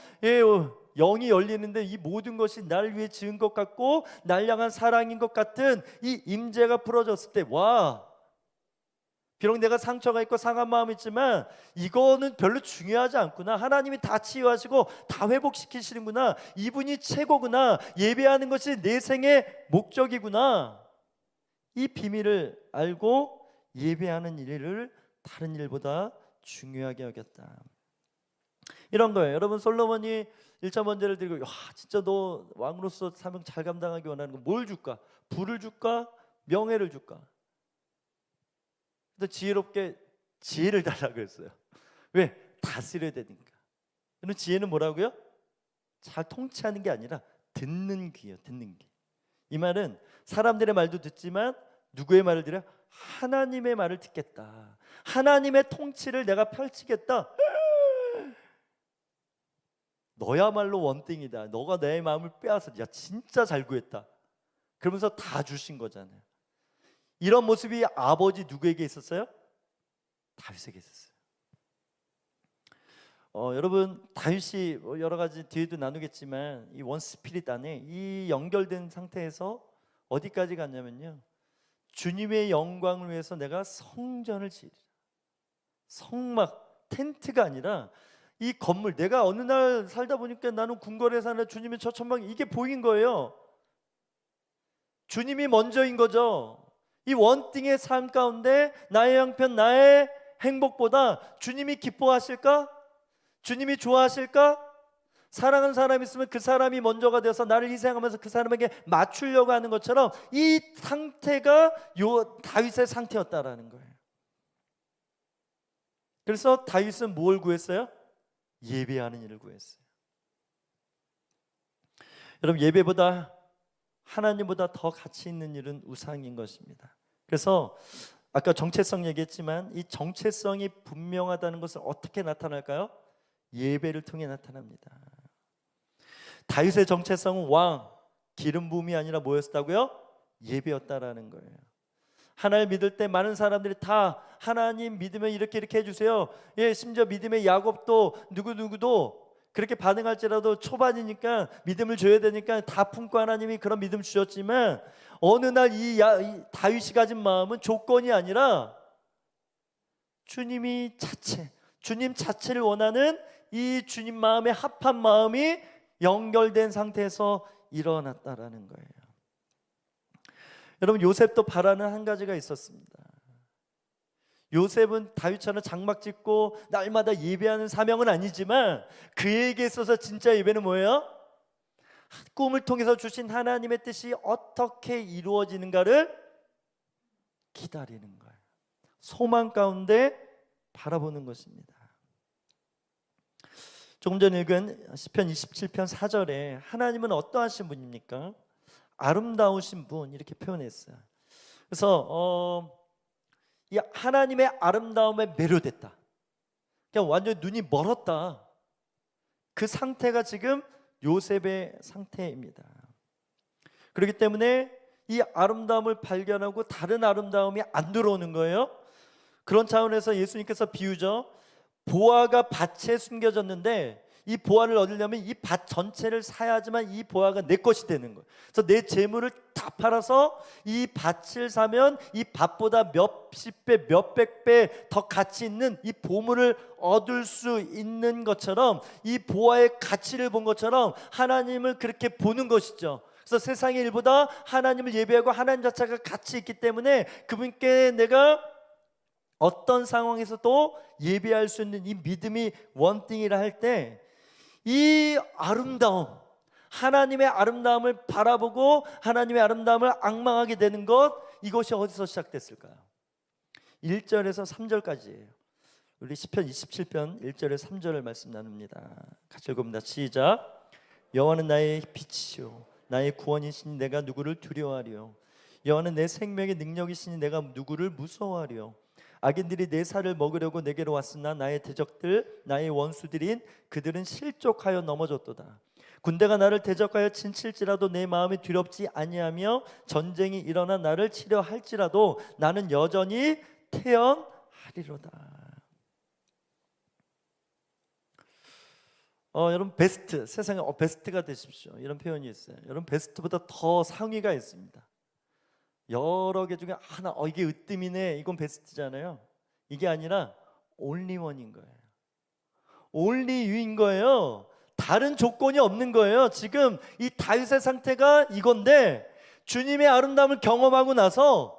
영이 열리는데 이 모든 것이 날 위해 지은 것 같고 날 향한 사랑인 것 같은 이 임재가 풀어졌을 때, 비록 내가 상처가 있고 상한 마음이 있지만 이거는 별로 중요하지 않구나. 하나님이 다 치유하시고 다 회복시키시는구나. 이분이 최고구나. 예배하는 것이 내 생의 목적이구나. 이 비밀을 알고 예배하는 일을 다른 일보다 중요하게 여겼다. 이런 거예요. 여러분, 솔로몬이 1차 번제를 드리고, 와 진짜 너 왕으로서 사명 잘 감당하기 원하는 거 뭘 줄까? 부를 줄까? 명예를 줄까? 근데 지혜롭게 지혜를 달라고 그랬어요. 왜? 다스려야 되니까. 그럼 지혜는 뭐라고요? 잘 통치하는 게 아니라 듣는 귀예요. 듣는 귀. 이 말은 사람들의 말도 듣지만 누구의 말을 들어요? 하나님의 말을 듣겠다. 하나님의 통치를 내가 펼치겠다. 너야말로 원띵이다. 너가 내 마음을 빼앗아. 야 진짜 잘 구했다. 그러면서 다 주신 거잖아요. 이런 모습이 아버지 누구에게 있었어요? 다윗에게 있었어요. 여러분, 다윗이 여러 가지 뒤에도 나누겠지만 이 원 스피릿 안에 이 연결된 상태에서 어디까지 갔냐면요, 주님의 영광을 위해서 내가 성전을 지으리라. 성막, 텐트가 아니라 이 건물, 내가 어느 날 살다 보니까 나는 궁궐에 사는 주님의 처천방, 이게 보인 거예요. 주님이 먼저인 거죠. 이 원띵의 삶 가운데 나의 형편, 나의 행복보다 주님이 기뻐하실까? 주님이 좋아하실까? 사랑하는 사람이 있으면 그 사람이 먼저가 되어서 나를 희생하면서 그 사람에게 맞추려고 하는 것처럼 이 상태가 다윗의 상태였다라는 거예요. 그래서 다윗은 뭘 구했어요? 예배하는 일을 구했어요. 여러분, 예배보다, 하나님보다 더 가치 있는 일은 우상인 것입니다. 그래서 아까 정체성 얘기했지만 이 정체성이 분명하다는 것은 어떻게 나타날까요? 예배를 통해 나타납니다. 다윗의 정체성은 왕, 기름 부음이 아니라 뭐였다고요? 예배였다라는 거예요. 하나님을 믿을 때 많은 사람들이 다 하나님 믿으면 이렇게 해주세요. 예, 심지어 믿음의 야곱도 누구도 그렇게 반응할지라도 초반이니까 믿음을 줘야 되니까 다 품고 하나님이 그런 믿음 주셨지만, 어느 날 이 다윗이 가진 마음은 조건이 아니라 주님 자체를 원하는 이 주님 마음에 합한 마음이 연결된 상태에서 일어났다라는 거예요. 여러분, 요셉도 바라는 한 가지가 있었습니다. 요셉은 다윗처럼 장막 짓고 날마다 예배하는 사명은 아니지만 그에게 있어서 진짜 예배는 뭐예요? 꿈을 통해서 주신 하나님의 뜻이 어떻게 이루어지는가를 기다리는 거예요. 소망 가운데 바라보는 것입니다. 조금 전에 읽은 시편 27편 4절에 하나님은 어떠하신 분입니까? 아름다우신 분, 이렇게 표현했어요. 그래서 이 하나님의 아름다움에 매료됐다. 그냥 완전히 눈이 멀었다. 그 상태가 지금 요셉의 상태입니다. 그렇기 때문에 이 아름다움을 발견하고 다른 아름다움이 안 들어오는 거예요. 그런 차원에서 예수님께서 비유죠. 보화가 밭에 숨겨졌는데 이 보화를 얻으려면 이 밭 전체를 사야지만 이 보화가 내 것이 되는 거예요. 그래서 내 재물을 다 팔아서 이 밭을 사면 이 밭보다 몇십 배, 몇백 배 더 가치 있는 이 보물을 얻을 수 있는 것처럼, 이 보화의 가치를 본 것처럼 하나님을 그렇게 보는 것이죠. 그래서 세상의 일보다 하나님을 예배하고 하나님 자체가 가치 있기 때문에 그분께 내가 어떤 상황에서도 예배할 수 있는 이 믿음이 원띵이라 할 때, 이 아름다움, 하나님의 아름다움을 바라보고 하나님의 아름다움을 앙망하게 되는 것, 이것이 어디서 시작됐을까요? 1절에서 3절까지예요. 우리 시편 27편 1절에서 3절을 말씀 나눕니다. 같이 읽어봅니다. 시작. 여호와는 나의 빛이요 나의 구원이시니 내가 누구를 두려워하리요. 여호와는 내 생명의 능력이시니 내가 누구를 무서워하리요. 악인들이 내 살을 먹으려고 내게로 왔으나 나의 대적들, 나의 원수들인 그들은 실족하여 넘어졌도다. 군대가 나를 대적하여 친칠지라도 내 마음이 두렵지 아니하며 전쟁이 일어나 나를 치려 할지라도 나는 여전히 태연하리로다. 여러분, 베스트, 세상에 베스트가 되십시오, 이런 표현이 있어요. 여러분, 베스트보다 더 상위가 있습니다. 여러 개 중에 하나, 이게 으뜸이네, 이건 베스트잖아요. 이게 아니라 올리원인 거예요. 올리유인 거예요. 다른 조건이 없는 거예요. 지금 이 다윗의 상태가 이건데 주님의 아름다움을 경험하고 나서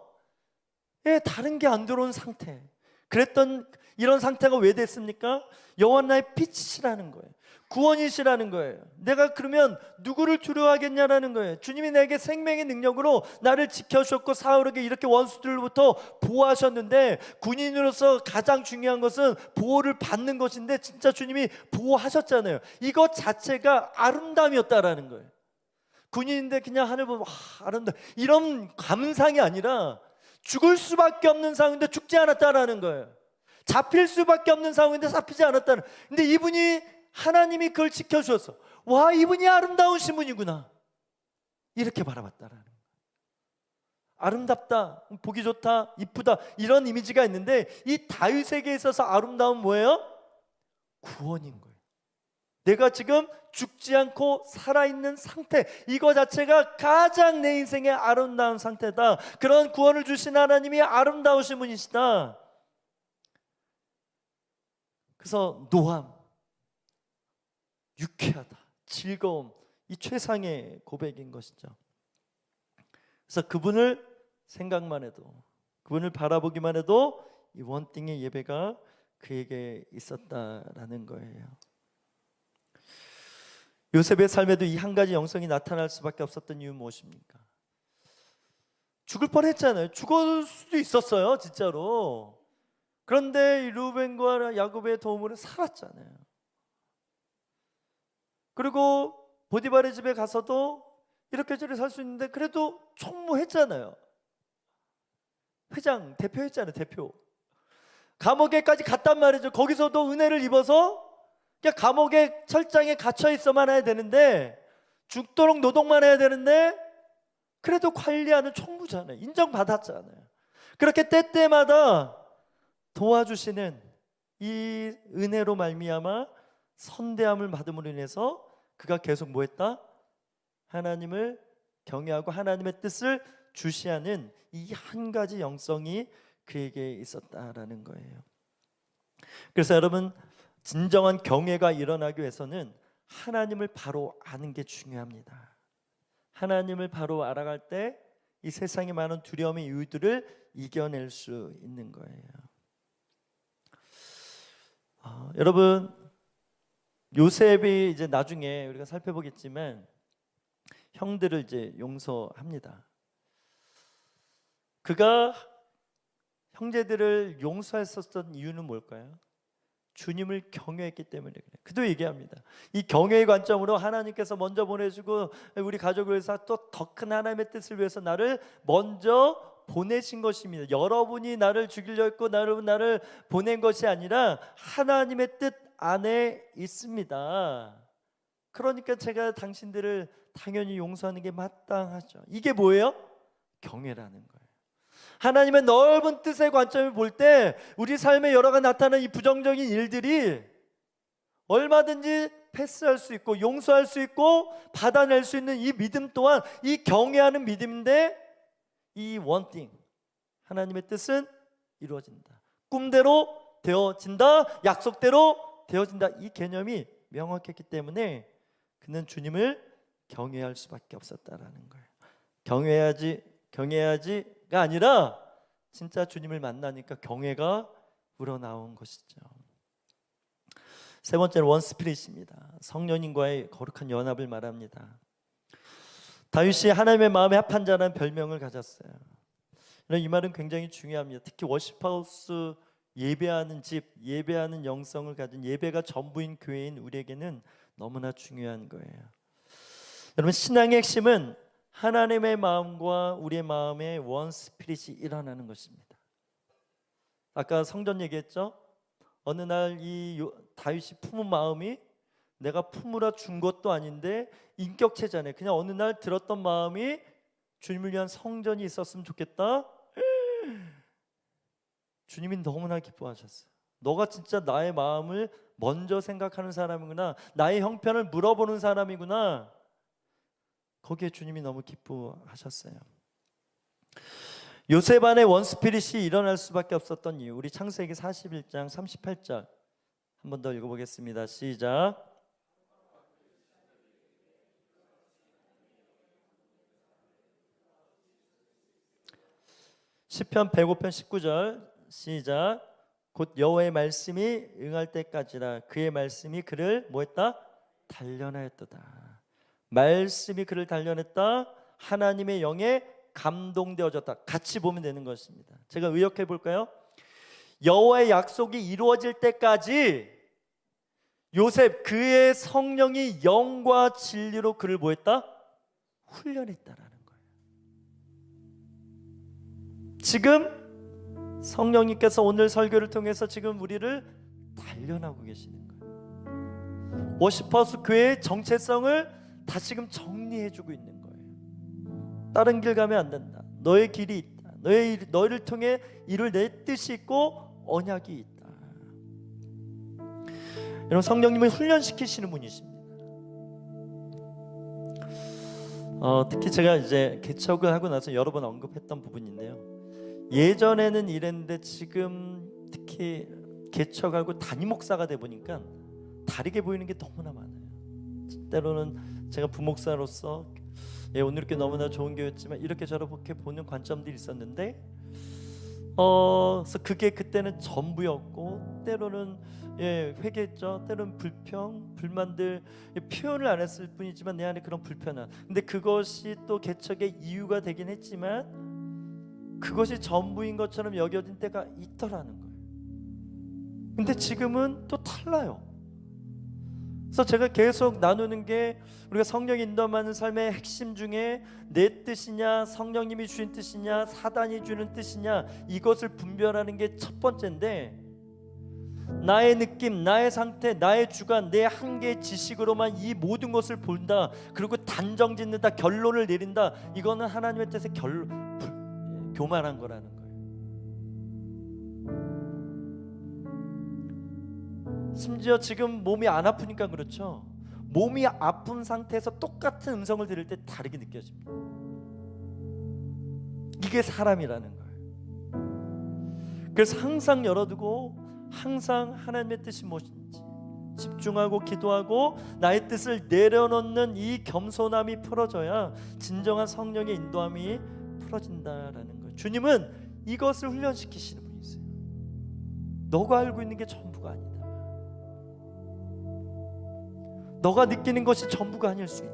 다른 게 안 들어온 상태. 그랬던 이런 상태가 왜 됐습니까? 여호와 나의 빛이시라는 거예요. 구원이시라는 거예요. 내가 그러면 누구를 두려워하겠냐라는 거예요. 주님이 내게 생명의 능력으로 나를 지켜주셨고 사울에게 이렇게 원수들로부터 보호하셨는데, 군인으로서 가장 중요한 것은 보호를 받는 것인데 진짜 주님이 보호하셨잖아요. 이것 자체가 아름다움이었다라는 거예요. 군인인데 그냥 하늘 보면 아름다, 이런 감상이 아니라 죽을 수밖에 없는 상황인데 죽지 않았다라는 거예요. 잡힐 수밖에 없는 상황인데 잡히지 않았다는. 근데 이분이, 하나님이 그걸 지켜주셔서 와, 이분이 아름다우신 분이구나, 이렇게 바라봤다라는 거예요. 아름답다, 보기 좋다, 이쁘다, 이런 이미지가 있는데 이 다윗에게 있어서 아름다움은 뭐예요? 구원인 거예요. 내가 지금 죽지 않고 살아있는 상태, 이거 자체가 가장 내 인생의 아름다운 상태다. 그런 구원을 주신 하나님이 아름다우신 분이시다. 그래서 노함, 유쾌하다, 즐거움, 이 최상의 고백인 것이죠. 그래서 그분을 생각만 해도, 그분을 바라보기만 해도 이 원띵의 예배가 그에게 있었다라는 거예요. 요셉의 삶에도 이 한 가지 영성이 나타날 수밖에 없었던 이유는 무엇입니까? 죽을 뻔했잖아요. 죽을 수도 있었어요, 진짜로. 그런데 루벤과 야곱의 도움으로 살았잖아요. 그리고 보디발의 집에 가서도 이렇게 저렇게 살 수 있는데 그래도 총무했잖아요. 회장, 대표했잖아요, 대표. 감옥에까지 갔단 말이죠. 거기서도 은혜를 입어서 그냥 감옥의 철장에 갇혀 있어만 해야 되는데, 죽도록 노동만 해야 되는데 그래도 관리하는 총무잖아요. 인정받았잖아요. 그렇게 때때마다 도와주시는 이 은혜로 말미암아 선대함을 받음으로 인해서 그가 계속 뭐했다? 하나님을 경외하고 하나님의 뜻을 주시하는 이 한 가지 영성이 그에게 있었다라는 거예요. 그래서 여러분, 진정한 경외가 일어나기 위해서는 하나님을 바로 아는 게 중요합니다. 하나님을 바로 알아갈 때 이 세상에 많은 두려움의 이유들을 이겨낼 수 있는 거예요. 여러분, 요셉이 이제 나중에 우리가 살펴보겠지만 형들을 이제 용서합니다. 그가 형제들을 용서했었던 이유는 뭘까요? 주님을 경외했기 때문에 그래요. 그도 얘기합니다. 이 경외의 관점으로 하나님께서 먼저 보내주고 우리 가족을 위해서 또 더 큰 하나님의 뜻을 위해서 나를 먼저 보내신 것입니다. 여러분이 나를 죽이려 했고 나를 보낸 것이 아니라 하나님의 뜻 안에 있습니다. 그러니까 제가 당신들을 당연히 용서하는 게 마땅하죠. 이게 뭐예요? 경외라는 거예요. 하나님의 넓은 뜻의 관점을 볼 때 우리 삶에 여러 가지 나타나는 이 부정적인 일들이 얼마든지 패스할 수 있고 용서할 수 있고 받아낼 수 있는 이 믿음 또한 이 경외하는 믿음인데, 이 원띵, 하나님의 뜻은 이루어진다, 꿈대로 되어진다, 약속대로 되어진다, 이 개념이 명확했기 때문에 그는 주님을 경외할 수밖에 없었다라는 거예요. 경외하지가 아니라 진짜 주님을 만나니까 경외가 우러나온 것이죠. 세 번째는 원스피릿입니다. 성령님과의 거룩한 연합을 말합니다. 다윗이 하나님의 마음에 합한 자라는 별명을 가졌어요. 이 말은 굉장히 중요합니다. 특히 워십하우스, 예배하는 집, 예배하는 영성을 가진 예배가 전부인 교회인 우리에게는 너무나 중요한 거예요. 여러분, 신앙의 핵심은 하나님의 마음과 우리의 마음의 원스피릿이 일어나는 것입니다. 아까 성전 얘기했죠? 어느 날 이 다윗이 품은 마음이 내가 품으라 준 것도 아닌데 인격체잖아요. 그냥 어느 날 들었던 마음이 주님을 위한 성전이 있었으면 좋겠다. 주님이 너무나 기뻐하셨어요. 너가 진짜 나의 마음을 먼저 생각하는 사람이구나, 나의 형편을 물어보는 사람이구나. 거기에 주님이 너무 기뻐하셨어요. 요셉 안에 원스피릿이 일어날 수밖에 없었던 이유, 우리 창세기 41장 38절 한 번 더 읽어보겠습니다. 시작. 시편 105편 19절 시작. 곧 여호와의 말씀이 응할 때까지라. 그의 말씀이 그를 뭐했다? 단련하였도다. 말씀이 그를 단련했다. 하나님의 영에 감동되어졌다. 같이 보면 되는 것입니다. 제가 의역해 볼까요? 여호와의 약속이 이루어질 때까지 요셉, 그의 성령이 영과 진리로 그를 뭐했다? 훈련했다라는 거예요. 지금 성령님께서 오늘 설교를 통해서 지금 우리를 단련하고 계시는 거예요. 워시퍼스 교회의 정체성을 다시금 정리해주고 있는 거예요. 다른 길 가면 안 된다. 너의 길이 있다. 너희를 통해 이룰 내 뜻이 있고 언약이 있다. 여러분, 성령님을 훈련시키시는 분이십니다. 특히 제가 이제 개척을 하고 나서 여러 번 언급했던 부분인데요. 예전에는 이랬는데 지금 특히 개척하고 담임 목사가 돼 보니까 다르게 보이는 게 너무나 많아요. 때로는 제가 부목사로서 오늘 이렇게 너무나 좋은 교회였지만 이렇게 저렇게 보는 관점들이 있었는데 그래서 그게 그때는 전부였고 때로는 회개했죠. 때로는 불평, 불만들 표현을 안 했을 뿐이지만 내 안에 그런 불편함. 근데 그것이 또 개척의 이유가 되긴 했지만 그것이 전부인 것처럼 여겨진 때가 있더라는 거예요. 근데 지금은 또 달라요. 그래서 제가 계속 나누는 게 우리가 성령 인도하는 삶의 핵심 중에 내 뜻이냐 성령님이 주신 뜻이냐 사단이 주는 뜻이냐 이것을 분별하는 게 첫 번째인데, 나의 느낌, 나의 상태, 나의 주관, 내 한계의 지식으로만 이 모든 것을 본다, 그리고 단정 짓는다, 결론을 내린다, 이거는 하나님의 뜻에 교만한 거라는 거예요. 심지어 지금 몸이 안 아프니까 그렇죠. 몸이 아픈 상태에서 똑같은 음성을 들을 때 다르게 느껴집니다. 이게 사람이라는 거예요. 그래서 항상 열어두고 항상 하나님의 뜻이 무엇인지 집중하고 기도하고 나의 뜻을 내려놓는 이 겸손함이 풀어져야 진정한 성령의 인도함이 풀어진다라는 거예요. 주님은 이것을 훈련시키시는 분이세요. 너가 알고 있는 게 전부가 아니다. 너가 느끼는 것이 전부가 아닐 수 있다.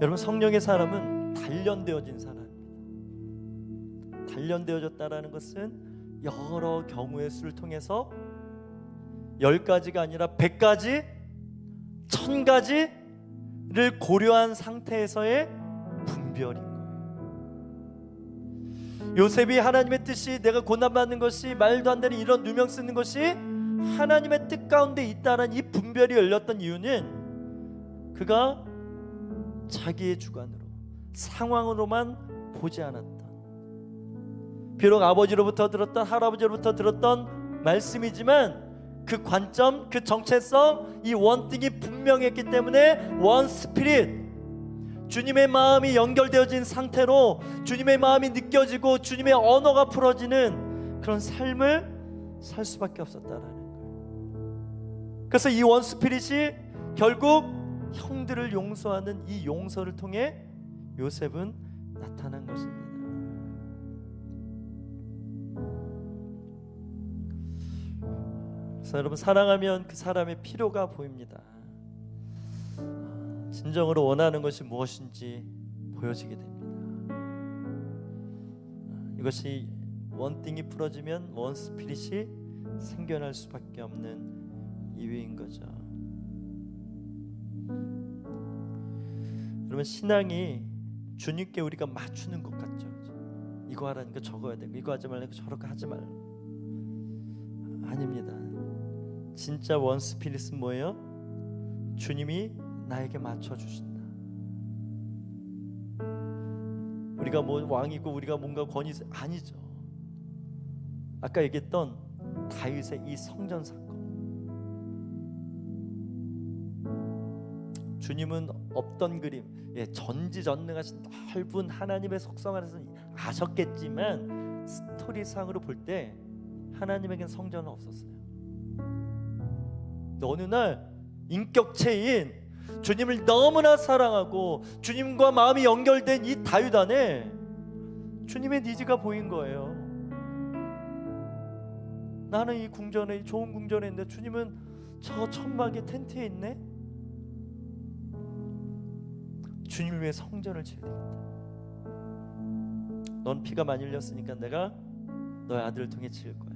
여러분, 성령의 사람은 단련되어진 사람입니다. 단련되어졌다라는 것은 여러 경우의 수를 통해서 10가지가 아니라 100가지, 1000가지를 고려한 상태에서의 분별인 거예요. 요셉이 하나님의 뜻이 내가 고난받는 것이 말도 안 되는 이런 누명 쓰는 것이 하나님의 뜻 가운데 있다는 이 분별이 열렸던 이유는 그가 자기의 주관으로 상황으로만 보지 않았다. 비록 아버지로부터 들었던 할아버지로부터 들었던 말씀이지만 그 관점, 그 정체성, 이 원띵이 분명했기 때문에 원 스피릿, 주님의 마음이 연결되어진 상태로 주님의 마음이 느껴지고 주님의 언어가 풀어지는 그런 삶을 살 수밖에 없었다라는 거예요. 그래서 이 원 스피릿이 결국 형들을 용서하는 이 용서를 통해 요셉은 나타난 것입니다. 그래서 여러분, 사랑하면 그 사람의 필요가 보입니다. 진정으로 원하는 것이 무엇인지 보여지게 됩니다. 이것이 원띵이 풀어지면 원 스피릿이 생겨날 수밖에 없는 이유인 거죠. 여러분, 신앙이 주님께 우리가 맞추는 것 같죠. 이거 하라니까 저거 해야 되고, 이거 하지 말라니까 저렇게 하지 말라. 아닙니다. 진짜 원 스피릿은 뭐예요? 주님이 나에게 맞춰주신다. 우리가 뭐 왕이고 우리가 뭔가 권위 아니죠. 아까 얘기했던 다윗의 이 성전 사건, 주님은 없던 그림, 전지전능하신 넓은 하나님의 속성 안에서 아셨겠지만 스토리상으로 볼 때 하나님에겐 성전은 없었어요. 어느 날 인격체인 주님을 너무나 사랑하고 주님과 마음이 연결된 이 다윗 안에 주님의 니즈가 보인 거예요. 나는 이 궁전에, 좋은 궁전에 있는데 주님은 저 천막의 텐트에 있네. 주님을 위해 성전을 지어야 되겠다. 넌 피가 많이 흘렸으니까 내가 너의 아들을 통해 지을 거야.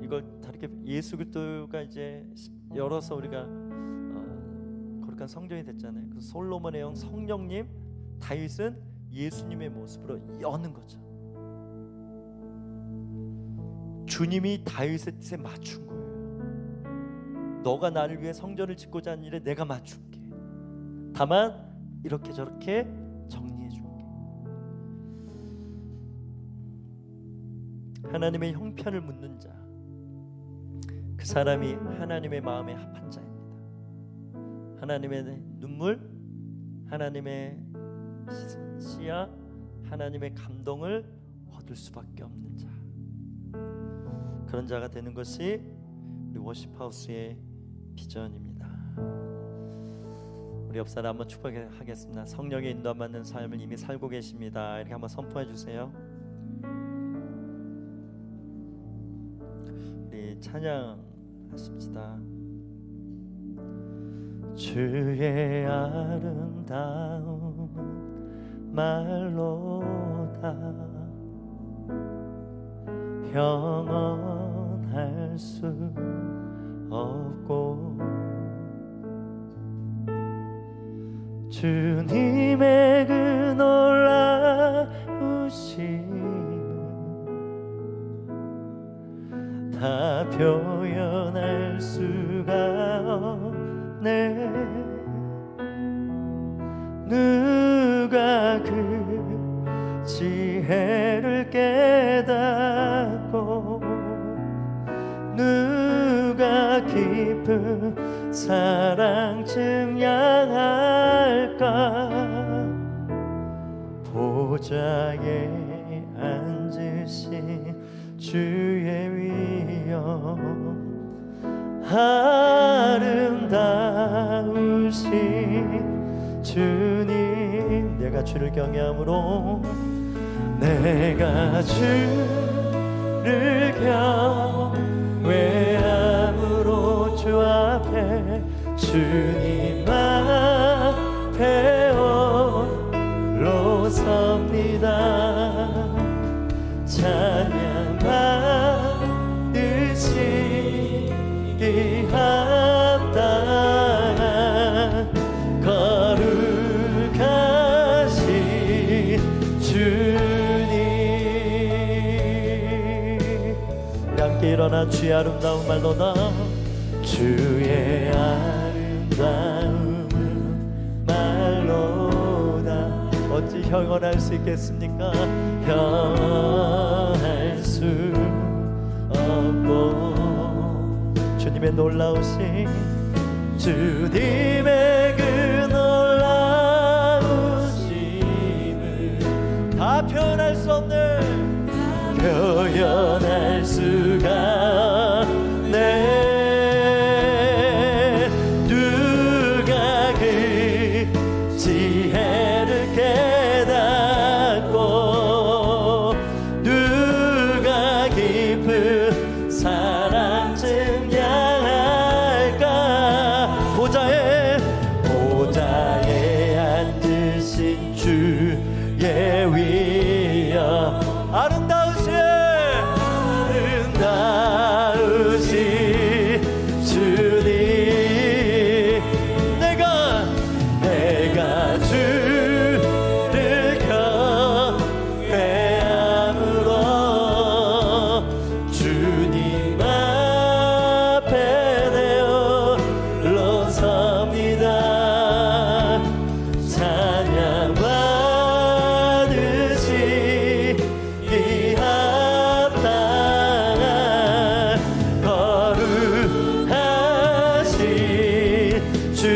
이걸 다르게 예수 그리스도가 이제 열어서 우리가 거룩한 성전이 됐잖아요. 그 솔로몬의 영 성령님, 다윗은 예수님의 모습으로 여는 거죠. 주님이 다윗의 뜻에 맞춘 거예요. 너가 나를 위해 성전을 짓고자 하는 일에 내가 맞출게. 다만 이렇게 저렇게 정리해 줄게. 하나님의 형편을 묻는 자, 그 사람이 하나님의 마음에 합한 자입니다. 하나님의 눈물, 하나님의 시야, 하나님의 감동을 얻을 수밖에 없는 자, 그런 자가 되는 것이 우리 워십하우스의 비전입니다. 우리 옆 사람 한번 축복하겠습니다. 성령의 인도함 받는 삶을 이미 살고 계십니다. 이렇게 한번 선포해 주세요. 우리 찬양하십시다. 주의 아름다움은 말로다 형언할 수 없고 주님의 그 놀라우심을 다 표현할 수가 없네. 누가 그 지혜를 깨닫고 누가 깊은 사랑 증량할까. 보좌에 앉으신 주의 위엄 아름다우신 주님, 내가 주를 경외함으로 내가 주를 경외함으로 주 앞에 주님 앞에 홀로 섭니다. 찬양 받으시기 합당한 거룩하신 주님. 함께 일어나 주의 아름다운 말로다. 주의 아름다움은 말로다. 어찌 형언할 수 있겠습니까? 형언할 수 없고 주님의 놀라우신 주님의 그 놀라우심을 다 표현할 수 없는, 표현할 수가 없네. 누가 그 지혜를 깨닫고 누가 깊은 사랑 증량할까. 보좌에 앉으신 주의 위엄 아름다우신 주님, 내가 주를 경외함으로 주님 앞에 내 홀로 섭니다. 찬양 받으시기 합당한 거룩하신 주.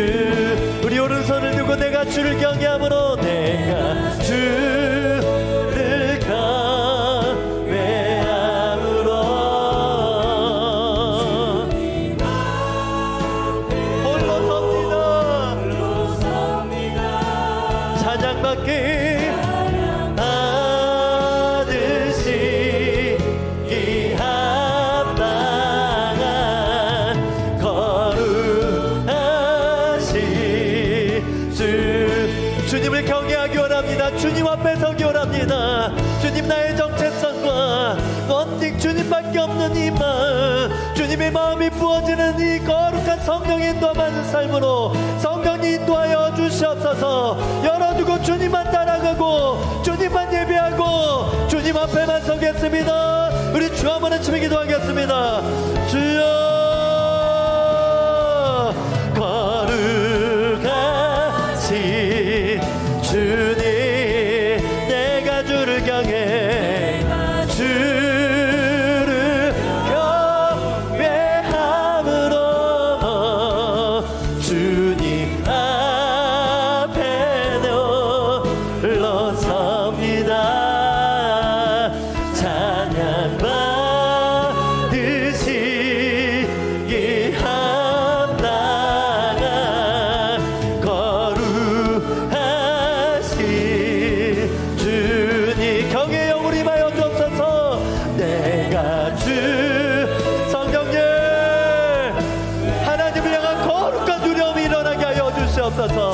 우리 오른손을 들고 내가 주를 경외함으로 내가 주를 경외함으로 홀로 섭니다. 찬양받기 주님을 경외하기 원합니다. 주님 앞에 서기 원합니다. 주님 나의 정체성과 원칙 주님밖에 없는 이 마음, 주님의 마음이 부어지는 이 거룩한 성령의 인도하는 삶으로 성령이 인도하여 주시옵소서. 열어두고 주님만 따라가고 주님만 예배하고 주님 앞에만 서겠습니다. 우리 주 한번 외치며 기도하겠습니다. 주여 거룩하신 주님, 내가 주를 경외 주를 경외함으로 주님 앞에 홀로 섭니다. 찬양 받으시기 합당한 거룩하신 주님, 경외의 영을 임하여 주옵소서. 내가 주 성령님, 하나님을 향한 거룩한 두려움이 일어나게 하여 주시옵소서.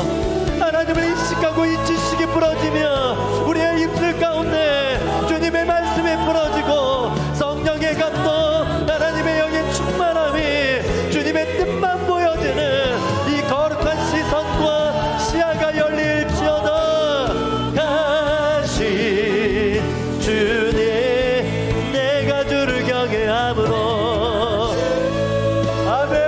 하나님을 인식하고 이 지식이 부러지며 우리의 입술 가운데 주님의 말씀이 부러지고 성령의 감동, 하나님의 영의 충만함이 주님의 뜻만 보여지는 이 거룩한 시선과 시야가 열릴지어다. 가신 주님, 내가 주를 경외함으로 아멘.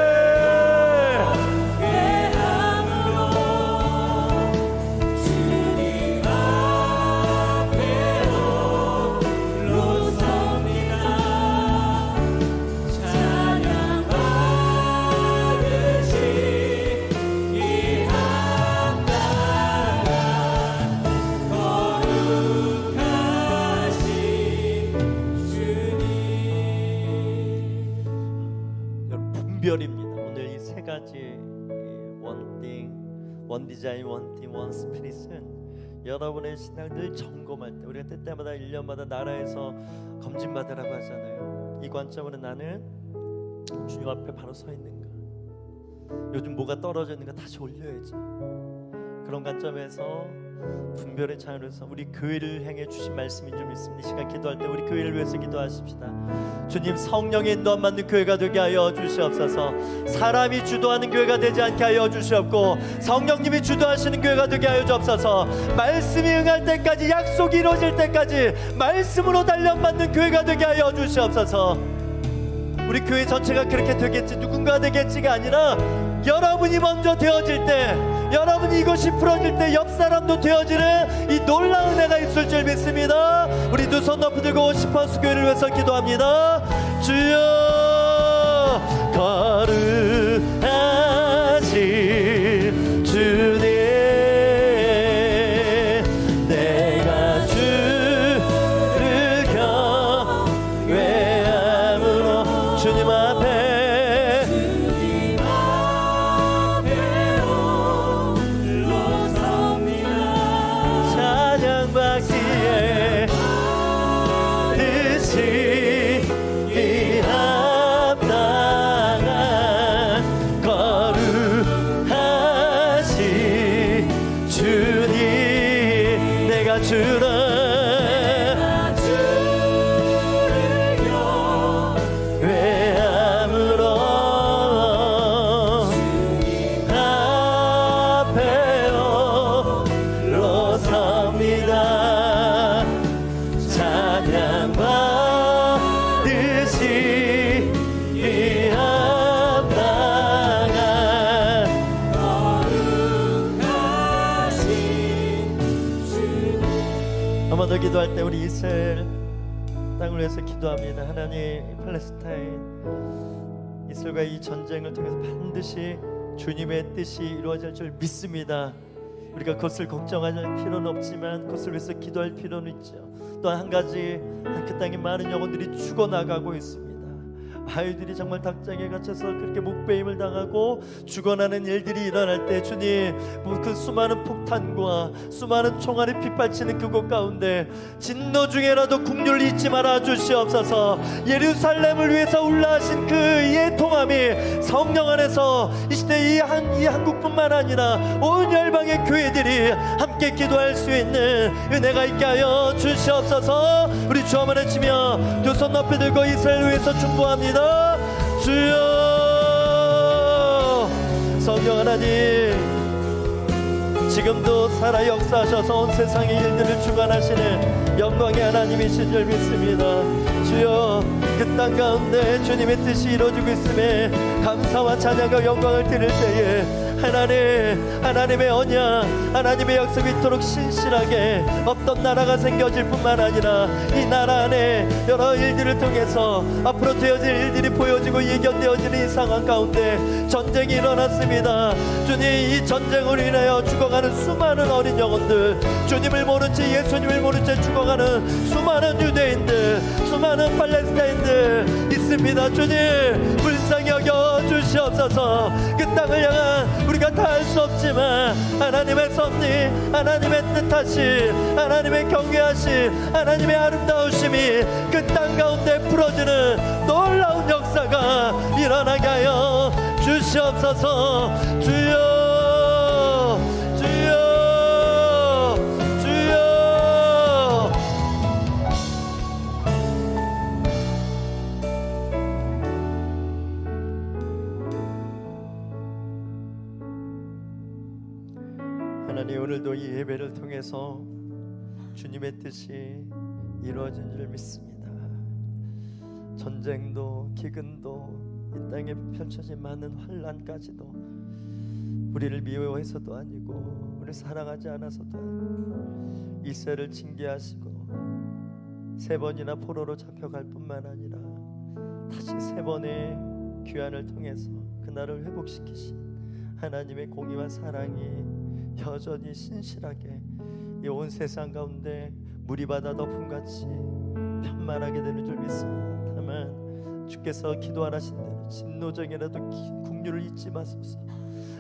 분별입니다. 오늘 이 세 가지 원띵, 원디자인, 원팀, 원스피릿은 여러분의 신앙 늘 점검할 때, 우리가 때때마다 1년마다 나라에서 검진받으라고 하잖아요. 이 관점으로 나는 주님 앞에 바로 서 있는가, 요즘 뭐가 떨어져 있는가 다시 올려야지, 그런 관점에서 분별의 차원에서 우리 교회를 향해 주신 말씀인 줄 믿습니다. 이 시간 기도할 때 우리 교회를 위해서 기도하십시다. 주님, 성령의 인도 안 맞는 교회가 되게 하여 주시옵소서. 사람이 주도하는 교회가 되지 않게 하여 주시옵고 성령님이 주도하시는 교회가 되게 하여 주옵소서. 말씀이 응할 때까지, 약속이 이루어질 때까지 말씀으로 단련받는 교회가 되게 하여 주시옵소서. 우리 교회 전체가 그렇게 되겠지, 누군가 되겠지가 아니라 여러분이 먼저 되어질 때, 여러분이 이것이 풀어질 때 옆 사람도 되어지는 이 놀라운 은혜가 있을 줄 믿습니다. 우리 두 손 높이 들고 시퍼스 교회를 위해서 기도합니다. 주여 거룩하신 주님, 내가 주를 경외함으로 주님 앞에 찬양받기에 드시기 합당한 거룩하신 주님, 내가 주를 경외함으로 앞에 홀로 섭니다. 찬양 받으시기 합당한 거룩하신 주님. 한 번 더 기도할 때 우리 이스라엘 땅을 위해서 기도합니다. 하나님, 팔레스타인 이스라엘과 이 전쟁을 통해서 반드시 주님의 뜻이 이루어질 줄 믿습니다. 우리가 그것을 걱정할 필요는 없지만 그것을 위해서 기도할 필요는 있죠. 또 한 가지, 그 땅에 많은 영혼들이 죽어나가고 있습니다. 아이들이 정말 닭장에 갇혀서 그렇게 목베임을 당하고 죽어나는 일들이 일어날 때 주님, 그 수많은 폭탄과 수많은 총알이 빗발치는 그곳 가운데 진노 중에라도 국률을 잊지 말아 주시옵소서. 예루살렘을 위해서 울라하신 그 애통함이 성령 안에서 이 시대 이 한국뿐만 아니라 온 열방의 교회들이 함께 기도할 수 있는 은혜가 있게 하여 주시옵소서. 우리 주 한번 외치며 두 손 높이 들고 이스라엘 위해서 중보합니다. 주여, 성령 하나님, 지금도 살아 역사하셔서 온 세상의 일들을 주관하시는 영광의 하나님이신 줄 믿습니다. 주여, 그 땅 가운데 주님의 뜻이 이루어지고 있음에 감사와 찬양과 영광을 드릴 때에 하나님의 언약, 하나님의 약속이 있도록 신실하게 없던 나라가 생겨질 뿐만 아니라 이 나라 안에 여러 일들을 통해서 앞으로 되어질 일들이 보여지고 예견되어지는 이 상황 가운데 전쟁이 일어났습니다. 주님, 이 전쟁으로 인하여 죽어가는 수많은 어린 영혼들, 주님을 모른 채 예수님을 모른 채 죽어가는 수많은 유대인들, 수많은 팔레스타인들 있습니다. 주님, 불쌍히 여겨 주시옵소서. 그 땅을 향한 우리가 다 할 수 없지만 하나님의 섭리, 하나님의 뜻하심, 하나님의 경외하심, 하나님의 아름다우심이 그 땅 가운데 풀어지는 놀라운 역사가 일어나게 하여 주시옵소서. 주여, 주여, 주여. 하나님, 오늘도 이 예배를 통해서 주님의 뜻이 이루어진 줄 믿습니다. 전쟁도 기근도 이 땅에 펼쳐진 많은 환난까지도 우리를 미워해서도 아니고 우리를 사랑하지 않아서도 아니고 이스라엘을 징계하시고 3번이나 포로로 잡혀갈 뿐만 아니라 다시 3번의 귀환을 통해서 그날을 회복시키신 하나님의 공의와 사랑이 여전히 신실하게 이 온 세상 가운데 무리바다 덮음같이 편만하게 되는 줄 믿습니다. 다만 주께서 기도하신 대로 진노정에라도 국률을 잊지 마소서.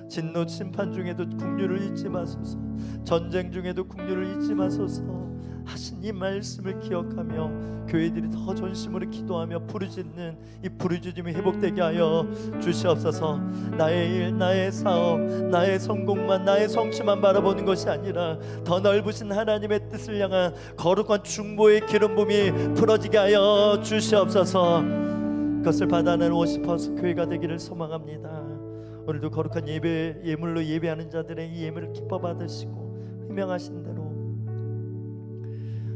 진노 심판 중에도 국률을 잊지 마소서. 전쟁 중에도 국률을 잊지 마소서 하신 이 말씀을 기억하며 교회들이 더 전심으로 기도하며 부르짖는 이 부르짖음이 회복되게 하여 주시옵소서. 나의 일, 나의 사업, 나의 성공만, 나의 성취만 바라보는 것이 아니라 더 넓으신 하나님의 뜻을 향한 거룩한 중보의 기름 부음이 풀어지게 하여 주시옵소서. 그것을 받아내는 워시퍼스 교회가 되기를 소망합니다. 오늘도 거룩한 예배, 예물로 예배하는 자들의 이 예물을 기뻐 받으시고 희명하신 대로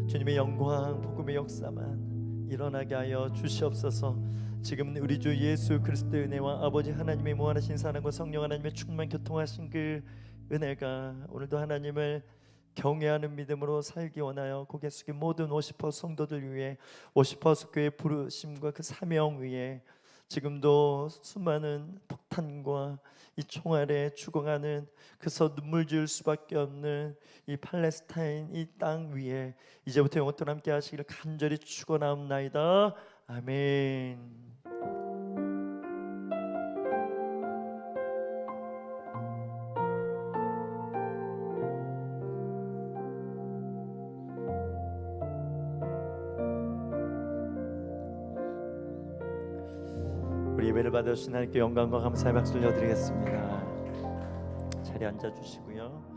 주님의 영광, 복음의 역사만 일어나게 하여 주시옵소서. 지금 우리 주 예수 그리스도의 은혜와 아버지 하나님의 무한하신 사랑과 성령 하나님의 충만 교통하신 그 은혜가 오늘도 하나님을 경외하는 믿음으로 살기 원하여 고개 숙인 모든 워시퍼 성도들 위해, 워시퍼 교회의 부르심과 그 사명 위에 지금도 수많은 폭탄과 이 총알에 죽어가는 그래서 눈물 지을 수밖에 없는 이 팔레스타인 이 땅 위에 이제부터 영원토록 함께 하시기를 간절히 축원하옵나이다. 아멘. 우리 예배를 받으신 하나님께 영광과 감사의 박수를 드리겠습니다. 자리에 앉아주시고요.